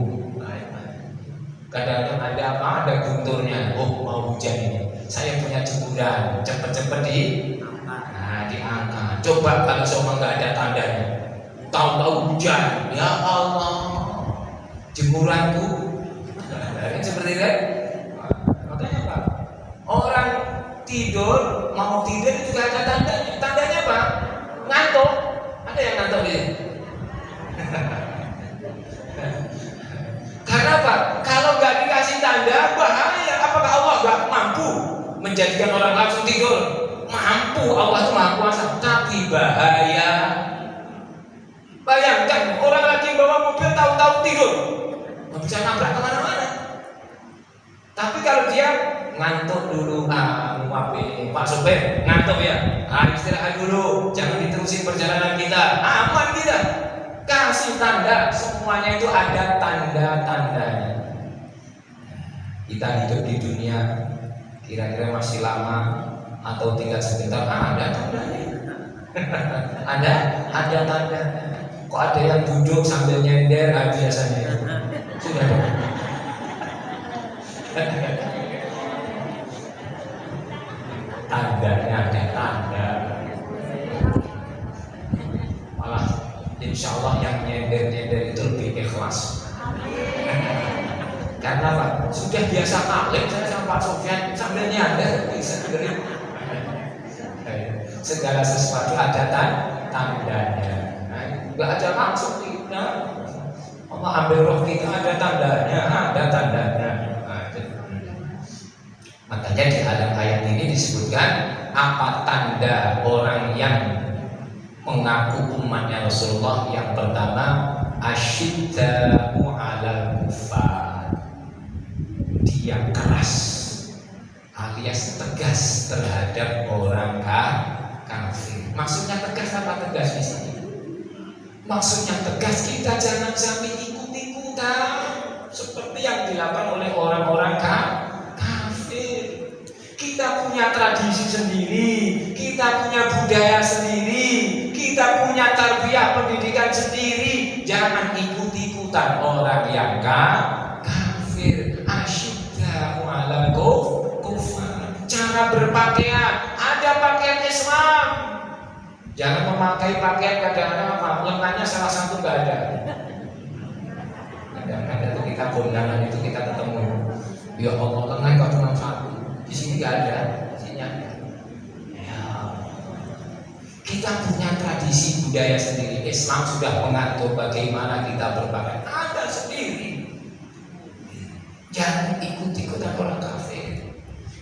Kadang-kadang ada apa? Ada gunturnya. Oh, mau hujan ini. Saya punya jemuran, cepet-cepet diangkat. Coba kalau semua nggak ada tandanya, tahu-tahu hujan, ya Allah, jemuranku. Seperti itu. Makanya apa? Orang tidur, mau tidur juga ada tandanya. Tandanya apa? Ngantuk. Ada yang ngantuk gitu? Karena apa? Kalau nggak dikasih tanda, bahaya. Apakah Allah nggak mampu menjadikan orang langsung tidur? Mampu, Allah itu maha kuasa. Tapi bahaya. Bayangkan orang lagi bawa mobil tahu-tahu tidur, nggak bisa nabrak kemana-mana. Tapi kalau dia ngantuk dulu, Pak sopir ngantuk ya, istirahat dulu, jangan diterusin perjalanan kita, aman kita. Kasih tanda, semuanya itu ada tanda-tandanya. Kita hidup di dunia kira-kira masih lama atau tinggal sebentar, ada tandanya. ada tanda. Kok ada yang duduk sambil nyender, biasanya sudah ada. tandanya ada tanda. Malah insya Allah yang nyender-nyender itu lebih ikhlas. Karena Pak, sudah biasa kali saya sama Pak Sofyan sambil nyadar bisa dengerin. Segala sesuatu ada tandanya. Nggak ada langsung kita. Allah ambil roh kita ada tandanya. Makanya di dalam ayat ini disebutkan apa tanda orang yang mengaku umatnya Rasulullah. Yang pertama, asyidda'u 'alal kufar, dia keras alias tegas terhadap orang kafir. Maksudnya tegas apa tegas di sini? Maksudnya tegas kita jangan sampai ikut-ikutan seperti yang dilakukan oleh orang-orang kafir. Kita punya tradisi sendiri, kita punya budaya sendiri, kita punya tarbiyah pendidikan sendiri. Jangan ikut-ikutan orang yang kafir. Asyidda'u 'alal kufar. Cara berpakaian, ada pakaian Islam. Jangan memakai pakaian kadang-kadang apa? Lengannya salah satu nggak ada. Kadang-kadang itu kita kondangan itu kita ketemu. Ya Allah, lengan kok cuma satu. Di sini nggak ada, di sini ada. Ya. Kita punya tradisi budaya sendiri. Islam sudah mengatur bagaimana kita berpakaian. Ada sendiri. Jangan ikut-ikutan orang kafir.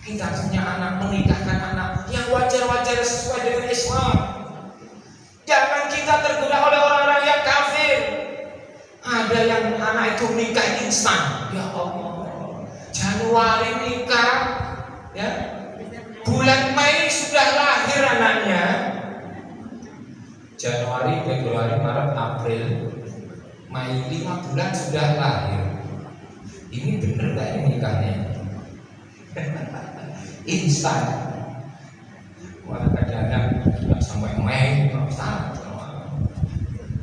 Kita punya anak, menikahkan anak yang wajar-wajar sesuai dengan Islam. Jangan kita tergoda oleh orang-orang yang kafir. Ada yang anak itu nikah instan. Ya Allah, Januari nikah, ya, bulan Mei sudah lahir anaknya. Januari, Februari, Maret, April, Mei 5 bulan sudah lahir. Ini bener gak ini nikahnya? Instan. Wah, kadang-kadang nggak sampai Mei,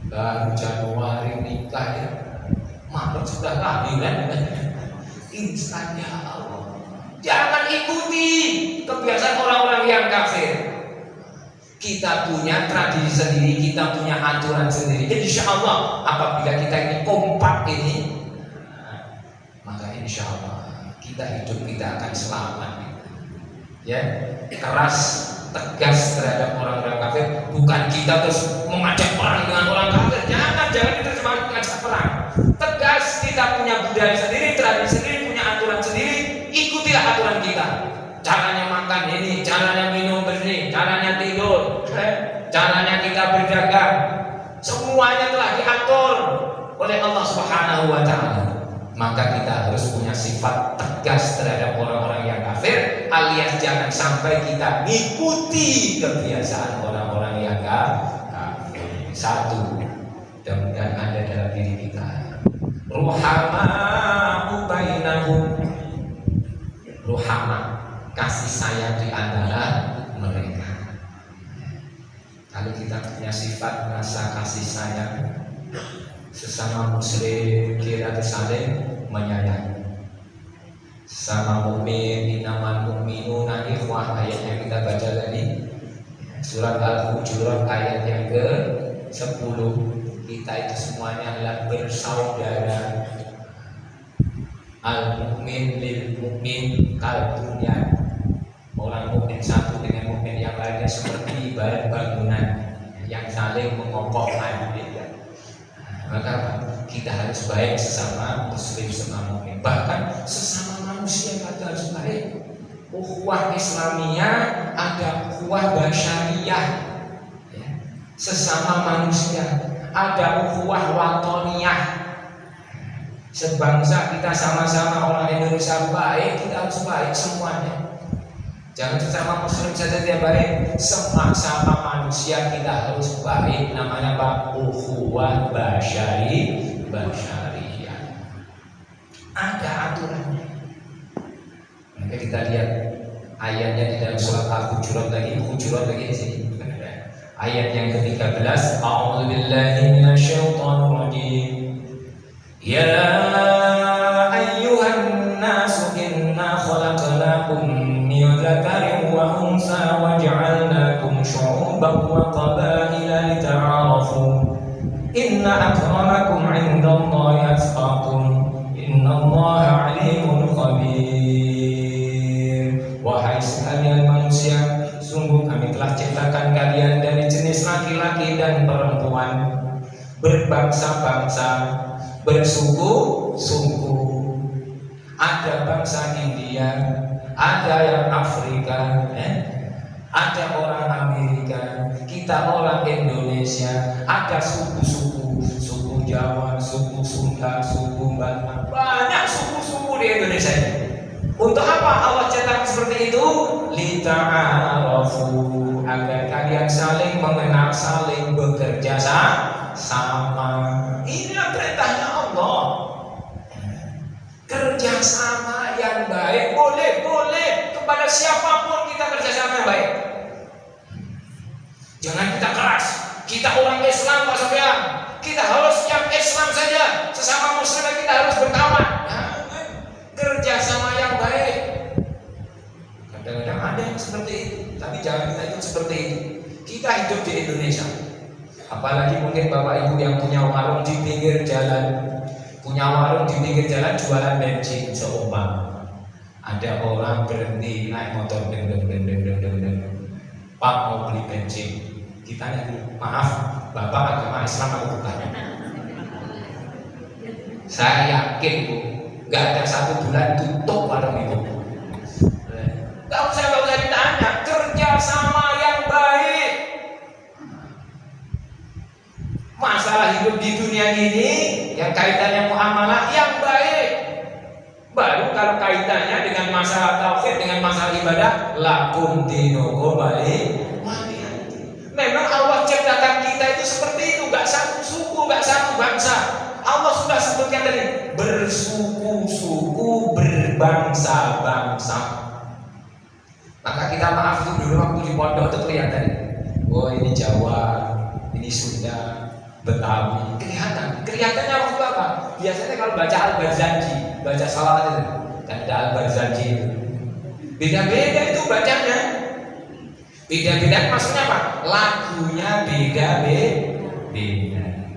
baru Januari nikah ya, Maret sudah lahiran. Instan, ya Allah. Jangan ikuti kebiasaan orang-orang yang kafir. Kita punya tradisi sendiri, kita punya aturan sendiri. Insya Allah apabila kita ini kompak ini, maka insya Allah kita hidup kita akan selamat. Ya, keras, tegas terhadap orang-orang kafir. Bukan kita terus mengajak perang dengan orang kafir. Jangan itu cuma mengajak perang. Tegas, kita punya budaya sendiri, tradisi sendiri, punya aturan sendiri. Ikutilah aturan kita. Caranya makan ini, caranya minum ini, caranya tidur, caranya kita berdagang. Semuanya telah diatur oleh Allah Subhanahu wa Ta'ala. Maka kita harus punya sifat tegas terhadap orang-orang yang kafir, alias jangan sampai kita mengikuti kebiasaan orang-orang yang kafir. Satu, dan ada dalam diri kita. Ruhama'u bainahum. Ruhama, kasih sayang di antara mereka. Kalau kita punya sifat rasa kasih sayang sesama muslim, kita saling menyayangi. Sesama mukmin, innamal mu'minuna ikhwah, ayat yang kita baca tadi, surat Al-Hujurat ayat yang ke-10. Kita itu semuanya adalah bersaudara. Al-mu'min lil mu'min kalbunya. Orang mukmin satu dengan mukmin yang lainnya seperti ibarat bangunan yang saling mengokohkan. Maka kita harus baik sesama muslim, sesama mukmin, bahkan sesama manusia kita harus baik. Ukhuwah Islamiyah, ada ukhuwah basyariyah, ya. Sesama manusia, ada ukhuwah watoniyah. Sebangsa kita sama-sama orang Indonesia baik, kita harus baik semuanya. Jangan sesama muslim saja dia baik, sama manusia kita harus baik. Namanya apa? Ukhuwah basyariyah. Ada aturannya. Maka kita lihat ayatnya di dalam surat Al-Hujurat lagi di sini. Ayat yang ke-13, A'udzubillahi minasyaitonir rajim. Ya ayyuhan nasu inna khalaqnakum min dzakarin wa موسى وجعلناكم شعوبا وقبائل لتعارفوا إن أكرمكم عند الله أتقاكم إن الله عليم خبير. Wahai sekalian manusia, sungguh kami telah ciptakan kalian dari jenis laki-laki dan perempuan, berbangsa-bangsa, bersuku-suku. Ada bangsa India, ada yang Afrika, ada orang Amerika, kita orang Indonesia, ada suku-suku, suku Jawa, suku Sunda, suku Batak, banyak suku-suku di Indonesia ini. Untuk apa Allah cetak seperti itu? Lita'arafu, agar kalian saling mengenal, saling bekerja sama. Inilah perintahnya Allah. Kerjasama yang baik, boleh kepada siapapun kita kerjasama yang baik. Jangan kita keras. Kita orang Islam Pak Sofyan, kita harus yang Islam saja. Sesama Muslim kita harus berkawan. Kerjasama yang baik. Kadang-kadang ada yang seperti itu, tapi jangan kita ikut seperti itu. Kita hidup di Indonesia. Apalagi mungkin Bapak Ibu yang punya warung di pinggir jalan. Punya warung di pinggir jalan jualan bensin seumpama. Ada orang berhenti naik motor deng. Pak mau beli bensin. Kita nanya, maaf, Bapak agama Islam atau bukan? Saya yakin Bu, nggak ada 1 bulan tutup warung itu. Nggak usah ditanya, kerjasama yang baik. Masalah hidup di dunia ini yang kaitannya muamalah yang baik. Baru kalau kaitannya dengan masalah tauhid, dengan masalah ibadah, lakum dinukum wali. Memang Allah ciptakan kita itu seperti itu, gak satu suku, gak satu bangsa. Allah sudah sebutkan tadi, bersuku-suku, berbangsa-bangsa. Maka kita maaf itu dulu waktu di pondok itu kelihatan, oh ini Jawa, ini Sunda, Betawi, kelihatannya waktu apa? Biasanya kalau baca Al-Barzanji, baca salawat itu, dan ada Al-Barzanji itu, beda-beda itu bacanya, beda-beda maksudnya apa? Lagunya beda-beda,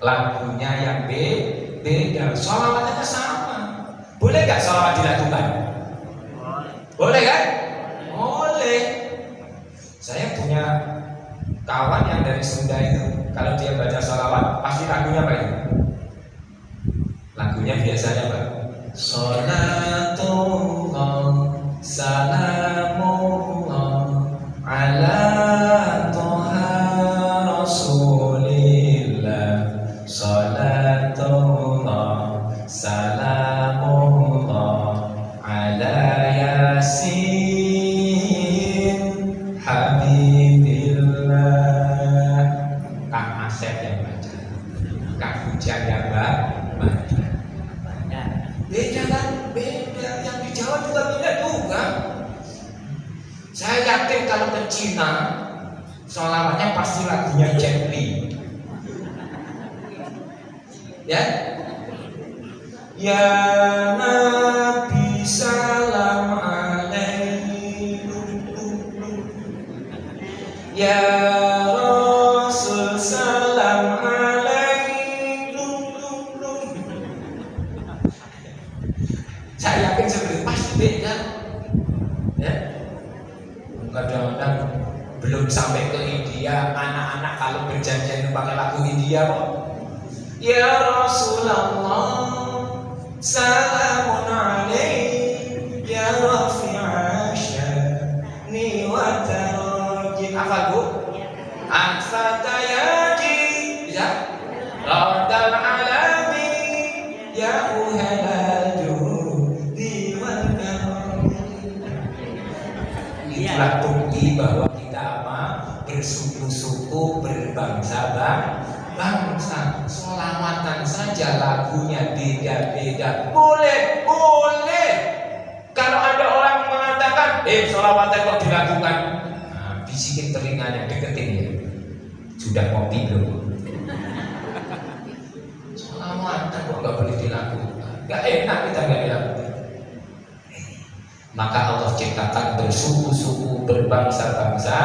lagunya yang beda, salawatnya sama. Boleh nggak salawat dilakukan? Boleh kan? Boleh. Saya punya kawan yang dari Sunda itu, kalau dia baca sholawat pasti lagunya apa itu? Lagunya biasanya apa? Sholatullah salamullah ala toha rasulillah, sholatullah salamullah ala yasin habibillah. Kang Asep yang baca, Kang Hujan yang baca. Beda kan? Beda. Yang di Jawa juga beda juga. Saya yakin kalau ke Cina, sholawatnya pasti lagunya Jet Li. Ya? Ya Nabi salam alaihi, ya Rasul salam alaihi. Saya yakin sebenarnya pasti beda. Ya? Kadang-kadang belum sampai ke India, anak-anak kalau berjanjian pakai lagu India kok. Ya Rasulullah salamun alaihi ya rafi'a sya'ni wa tarajin. Apa Bu? Al-Fatayaji bisa? Raddal alami ya uhalal juhudi wal karam. Itulah bukti bahwa kita apa? Bersuku-suku, berbangsa-bangsa. Selamatan saja lagunya beda-beda. Boleh. Kalau ada orang mengatakan, sholawatan kok dilakukan? Nah, bisikin telinganya, deketin ya. Sudah kopi belum? Sholawatan kok nggak boleh dilakukan? Gak enak kita nggak dilakukan. Maka Allah ciptakan bersuku-suku, berbangsa-bangsa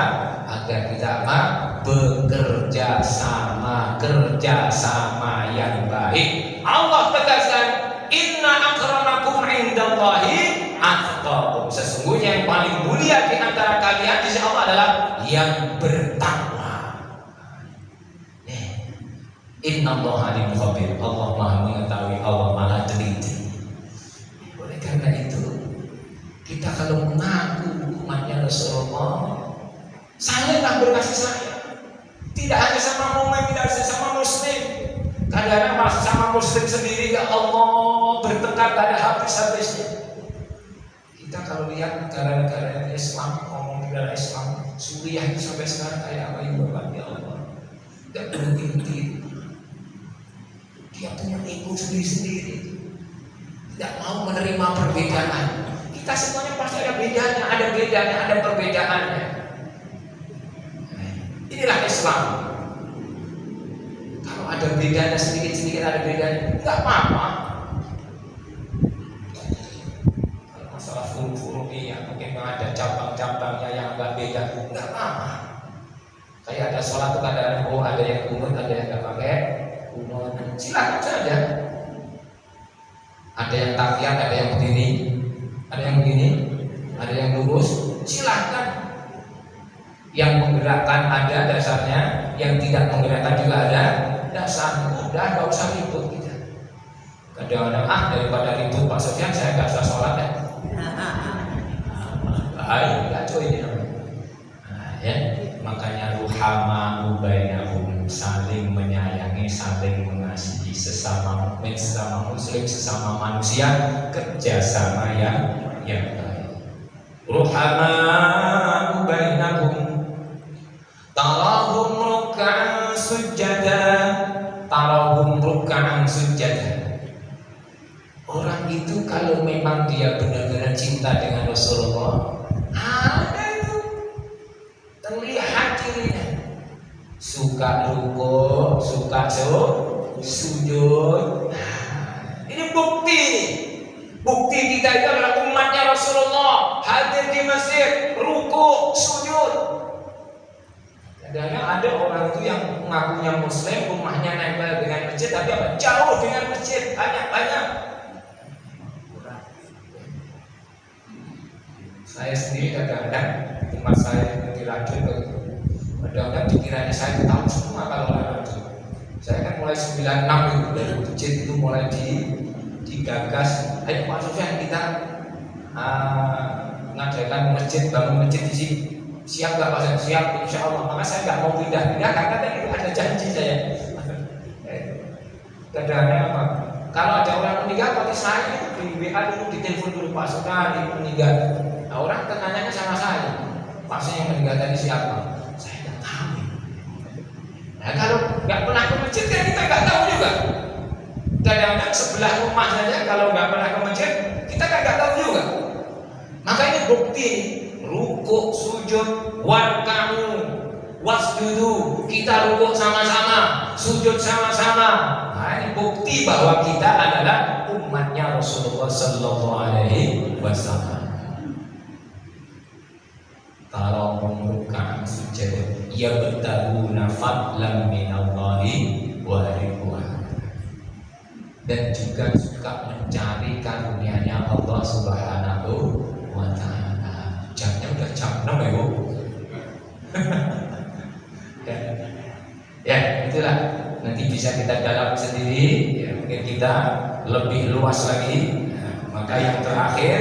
agar kita apa? Bekerja sama, kerjasama yang baik. Allah tegaskan, inna akramakum indallahi atqakum. Sesungguhnya yang paling mulia di antara kalian di sisi Allah adalah yang bertakwa. Innallaha alimul khabir. Allah Maha mengetahui, Allah Maha teliti. Oleh karena itu, kita kalau mengaku umatnya Rasulullah, salehlah berkasih sayang. Tidak hanya sama mukmin, tidak hanya sama muslim. Kadang-kadang masih sama muslim sendiri, ya Allah, bertengkar pada habis-habisnya. Kita kalau lihat negara-negara Islam, ngomong negara Islam, Suriah itu sampai sekarang kayak apa ya Bapak, ya Allah, tidak berhenti. Dia punya ego sendiri-sendiri, tidak mau menerima perbedaan. Kita semuanya pasti ada bedanya, ada perbedaannya. Inilah Islam. Kalau ada bedanya sedikit-sedikit, ada bedanya, nggak apa-apa. Kalau masalah furu-furu ya mungkin ada cabang-cabangnya yang nggak beda, nggak apa-apa. Kayak ada sholat tuh kadang-kadang, oh ada yang kunut, ada yang nggak pakai kunut, silakan saja. Ada yang takiat, ada yang begini, ada yang begini, ada yang lurus, silakan. Yang menggerakkan ada dasarnya, yang tidak menggerakkan juga ada dasarnya. Udah, nggak usah ribut kita. Kadang-kadang daripada ribut Pak Sofyan, saya nggak usah sholat ya. Baik, kacau ini namanya. Ya, makanya ruhama bainahum, saling menyayangi, saling mengasihi sesama mukmin, sesama muslim, sesama manusia, kerjasama yang baik. Ruhama bainahum, tarahum ruk'an sujada, tarahum ruk'an sujada. Orang itu kalau memang dia benar-benar cinta dengan Rasulullah, ada itu terlihat cirinya. Suka ruku, suka sujud. Ini bukti. Bukti kita itu adalah umatnya Rasulullah, hadir di masjid, ruku, sujud. Kadang-kadang ada orang itu yang mengakunya muslim, rumahnya nempel dengan masjid, tapi apa? Jauh dengan masjid, banyak. Saya sendiri kadang-kadang tempat saya di Rajun, kadang-kadang pikirannya saya tahu semua kalau orang Rajun. Saya kan mulai 96 itu dari masjid itu mulai digagas. Ayo Pak Sofyan, kita mengadakan masjid, bangun masjid di sini. Siap nggak Pak? Siap, insya Allah. Maka saya nggak mau pindah-pindah karena tadi itu ada janji saya. Kadang-kadang apa? Kalau ada orang meninggal, pakai saya di WA dulu, di telepon dulu Pak Sofyan ini meninggal. Nah, orang tanyanya sama saya, Pak yang meninggal tadi siapa? Saya nggak tahu. Nah, kalau nggak pernah ke masjid kan kita nggak tahu juga. Kadang-kadang sebelah rumah saja kalau nggak pernah ke masjid, kita kan nggak tahu juga. Maka ini bukti. Rukuk, sujud, warkamu, wasjudu, kita rukuk sama-sama, sujud sama-sama. Nah, ini bukti bahwa kita adalah umatnya Rasulullah Sallallahu Alaihi Wasallam. Kalau rukuk sujud, ya bertahuna fadlan minallahi wa ridwan, dan juga suka mencari karunia-Nya Allah Subhanahu wa Ta'ala. Jamnya udah jam 6 ya Bu. Ya itulah, nanti bisa kita dalam sendiri ya, mungkin kita lebih luas lagi. Maka yang terakhir,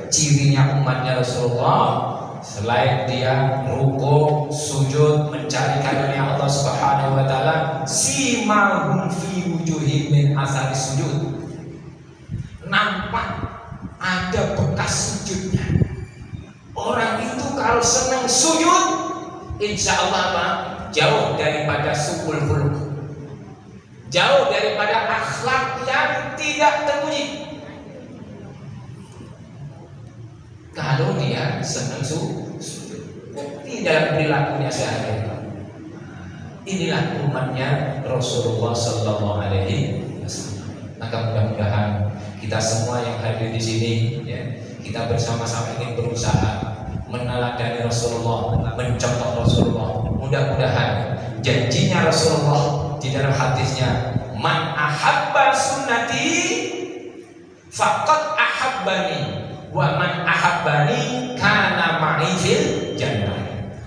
cirinya umatnya Rasulullah, selain dia ruku, sujud, mencari karunia Allah Subhanahu wa Ta'ala, simahum fi wujuhim min asari sujud, nampak ada bekas sujudnya. Orang itu kalau senang sujud, insya Allah apa? Jauh daripada sukul fuluk, jauh daripada akhlak yang tidak terpuji. Kalau dia senang sujud, bukti dalam perilakunya sehari-hari. Inilah umatnya Rasulullah Sallallahu Alaihi Wasallam. Maka mudah-mudahan kita semua yang hadir di sini, ya, kita bersama-sama ingin berusaha meneladani Rasulullah, mencontoh Rasulullah. Mudah-mudahan janjinya Rasulullah di dalam hadisnya, man ahabba sunnati faqad ahabbani wa man ahabbani kana ma'i fil jannah.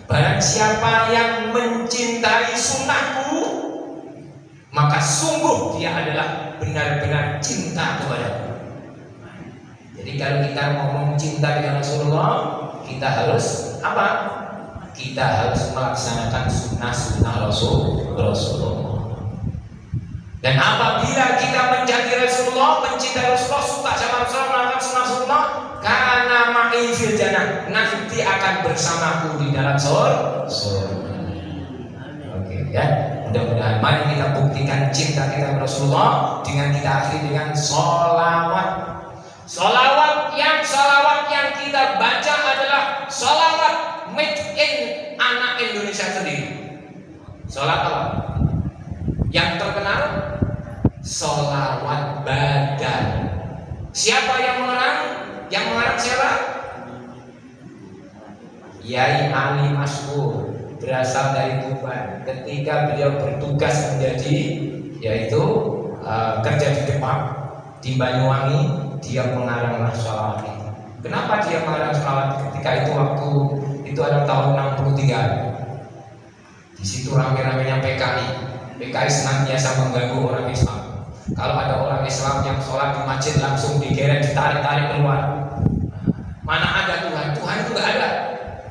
Barang siapa yang mencintai sunnahku, maka sungguh dia adalah benar-benar cinta kepadaku. Jadi kalau kita ngomong cinta dengan Rasulullah, kita harus apa? Kita harus melaksanakan sunnah-sunnah Rasulullah. Dan apabila kita menjadi Rasulullah, mencintai Rasulullah, suka sama Rasulullah, melakukan sunnah Rasulullah, karena ma'i fil jannah, nanti akan bersamaku di dalam surga. Oke, ya. Mudah-mudahan mari kita buktikan cinta kita kepada Rasulullah dengan kita akhiri dengan sholawat. Sholawat yang kita baca adalah sholawat made in anak Indonesia sendiri. Sholawat apa? Yang terkenal sholawat badan. Siapa yang mengarang? Yang mengarang siapa? Yai Ali Maskur, berasal dari Tuban. Ketika beliau bertugas menjadi yaitu kerja di Demak di Banyuwangi, dia mengarang sholawat itu. Kenapa dia mengarang sholawat? Ketika itu waktu itu ada tahun 63. Di situ rame-ramenya PKI. PKI senantiasa mengganggu orang Islam. Kalau ada orang Islam yang sholat di masjid langsung digeret, ditarik-tarik keluar. Mana ada Tuhan? Tuhan itu nggak ada.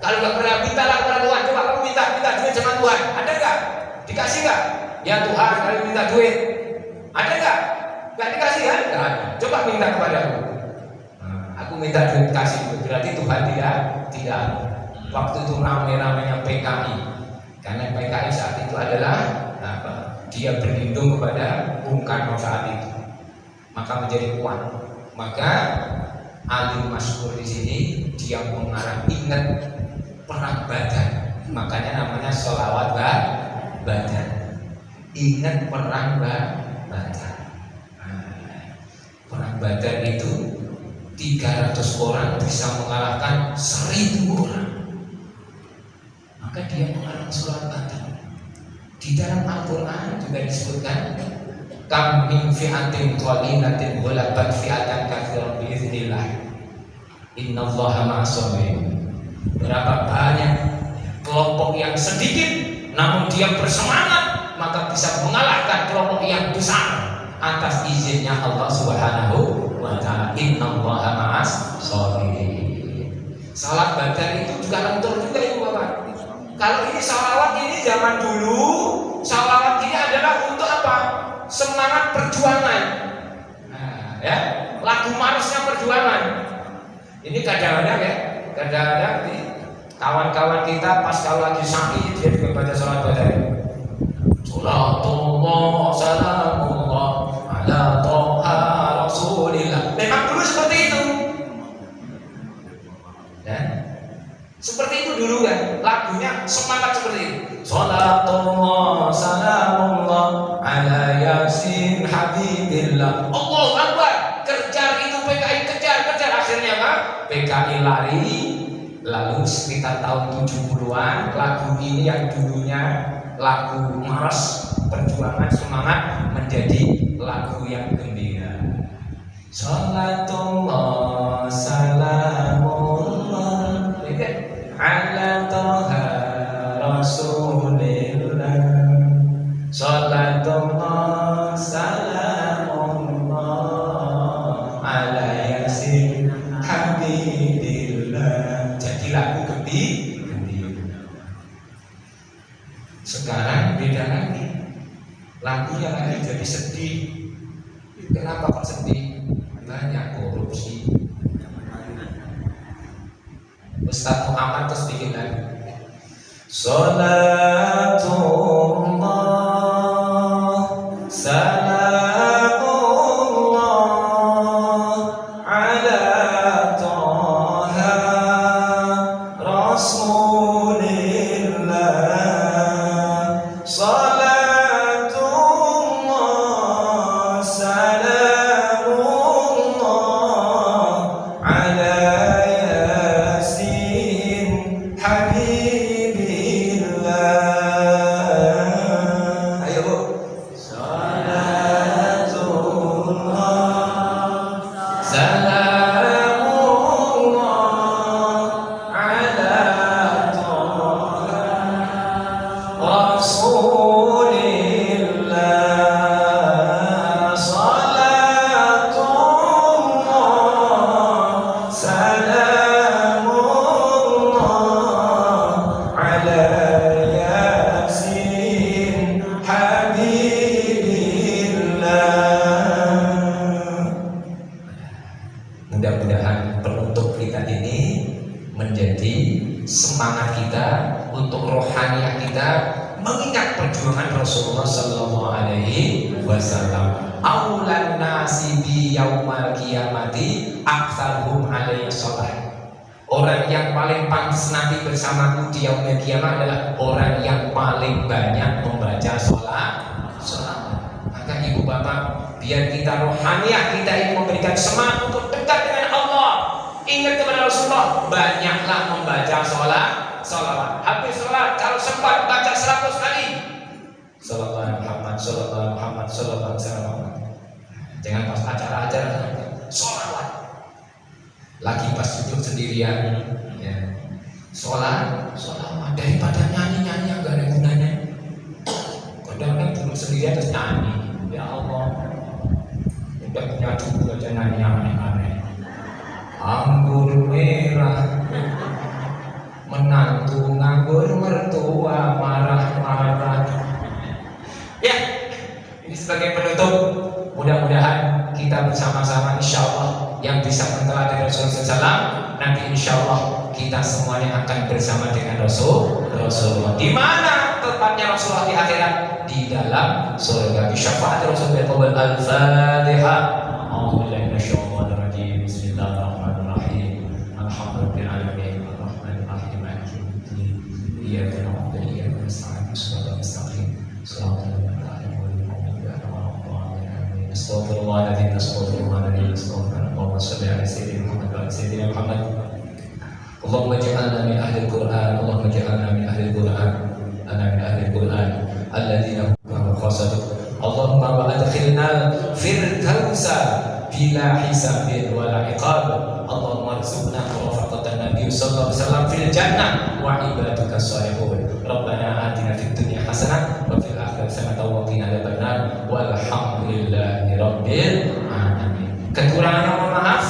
Kalau nggak pernah mintalah kepada Tuhan. Coba kamu minta duit sama Tuhan. Ada nggak? Dikasih nggak? Ya Tuhan, kalau minta duit. Ada nggak? Nggak dikasih kan? Nggak ada. Coba minta kepadaku. Aku minta duit kasih. Berarti Tuhan tidak. Waktu itu rame-ramenya PKI. Karena PKI saat itu adalah dia berlindung kepada Bung Karno saat itu, maka menjadi kuat. Maka Ali Maskur di sini dia mengarang ingat perang Badar, makanya namanya sholawat Badar. Ingat perang Badar. Perang Badar itu 300 orang bisa mengalahkan 1000 orang. Maka dia mengarang sholawat Badar. Di dalam Al-Quran juga disebutkan kam min fi'atin qalilatin ghalabat fi'atan katsiratan biiznillah innallaha ma'as-sabirin. Berapa banyak kelompok yang sedikit namun dia bersemangat, maka bisa mengalahkan kelompok yang besar atas izinnya Allah Subhanahu wa ta'ala. Innallaha ma'as-sabirin. Salat Badar itu juga lentur juga Ibu Bapak. Kalau ini salawat ini zaman dulu, salawat ini adalah untuk apa? Semangat perjuangan. Nah, ya, lagu marasnya perjuangan. Ini kadang-kadang ya, kadang-kadang di kawan-kawan kita pas kalau lagi sakit dia juga baca salawat Badar. Salatullah salamullah ala toha rasulillah. Memang dulu seperti itu. Ya. Seperti itu dulu kan, lagunya semangat seperti itu. Salatullah salamullah ala yasin habibillah. Allahu Akbar. Kejar itu PKI, kejar. Akhirnya apa? PKI lari. Lalu sekitar tahun 70-an lagu ini yang dulunya lagu maras perjuangan semangat menjadi lagu yang gembira. Salatullah salamullah ala toha rasulillah salatullah salamullah ala yasin habibillah. Jadi lagu gembira. Sekarang beda lagi, lagunya lagi jadi sedih. Kenapa kok sedih? Banyak korupsi. Ustaz Muhammad terus bikin lagi Salatullah salamullah ala toha rasulillah salatullah salamullah ala menjadi semangat kita untuk rohaniah kita mengingat perjuangan Rasulullah Sallallahu Alaihi Wasallam. Aulan nasi bi yaumal kiamati aktsaruhum alaihi sholat. Orang yang paling pantas nanti bersamaku di yaumul kiamat adalah orang yang paling banyak membaca sholat. Maka ibu bapak, biar kita rohaniah kita ini memberikan semangat untuk dekat dengan Allah. Ingat kepada Rasulullah, banyaklah membaca sholawat. Habis sholat kalau sempat baca 100 kali. Sholawat Muhammad, sholawat Muhammad, sholawat Muhammad. Jangan pas acara-acara sholawat. Lagi pas duduk sendirian, ya. Sholawat daripada nyanyi-nyanyi yang gak ada gunanya. Kadang-kadang duduk sendirian terus nyanyi. Ya Allah, udah punya cucu aja nyanyi yang aneh-aneh. Anggur merah, menantu nganggur, mertua marah-marah. Ya, ini sebagai penutup. Mudah-mudahan kita bersama-sama insya Allah yang bisa menteladahi Rasulullah SAW. Nanti insya Allah kita semuanya akan bersama dengan Rasulullah. Di mana tempatnya Rasulullah di akhirat? Di dalam surga. Bisyafaat Rasulullah. Al-Fatihah. A'udzubillahi minasyaitonir rajim. Bismillahirrahmanirrahim. Alhamdulillahirabbil alamin. Arrahmanirrahim. Maliki yaumiddin. Iyyaka na'budu wa iyyaka nasta'in. Shiratal mustaqim. Shiratal ladzina an'amta 'alaihim. Astaghfirullahaladzim, astaghfirullahaladzim, astaghfirullahaladzim. Allahumma shalli ala sayyidina Muhammad wa ala sayyidina Muhammad. Allahumma ij'alna min ahli al-Qur'an, Allahumma ij'alna min ahli al-Qur'an, ana min ahli al-Qur'an alladhina hum khasatuk. Allahumma wa adkhilna firdausa bila hisabin wala iqab. Allahumma arzuqna murafaqatan nabiy sallallahu alaihi wasallam fil jannah wa ibaduka shalihun. Rabbana atina fid dunya hasanah wa fil akhirati hasanah wa qina adzabannar. Walhamdulillahi rabbil alamin. Kekurangannya mohon maaf.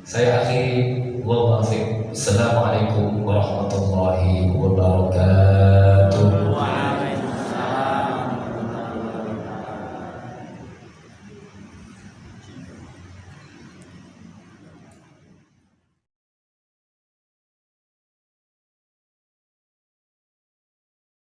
Saya akhiri. Wallahualam. Assalamualaikum warahmatullahi wabarakatuh.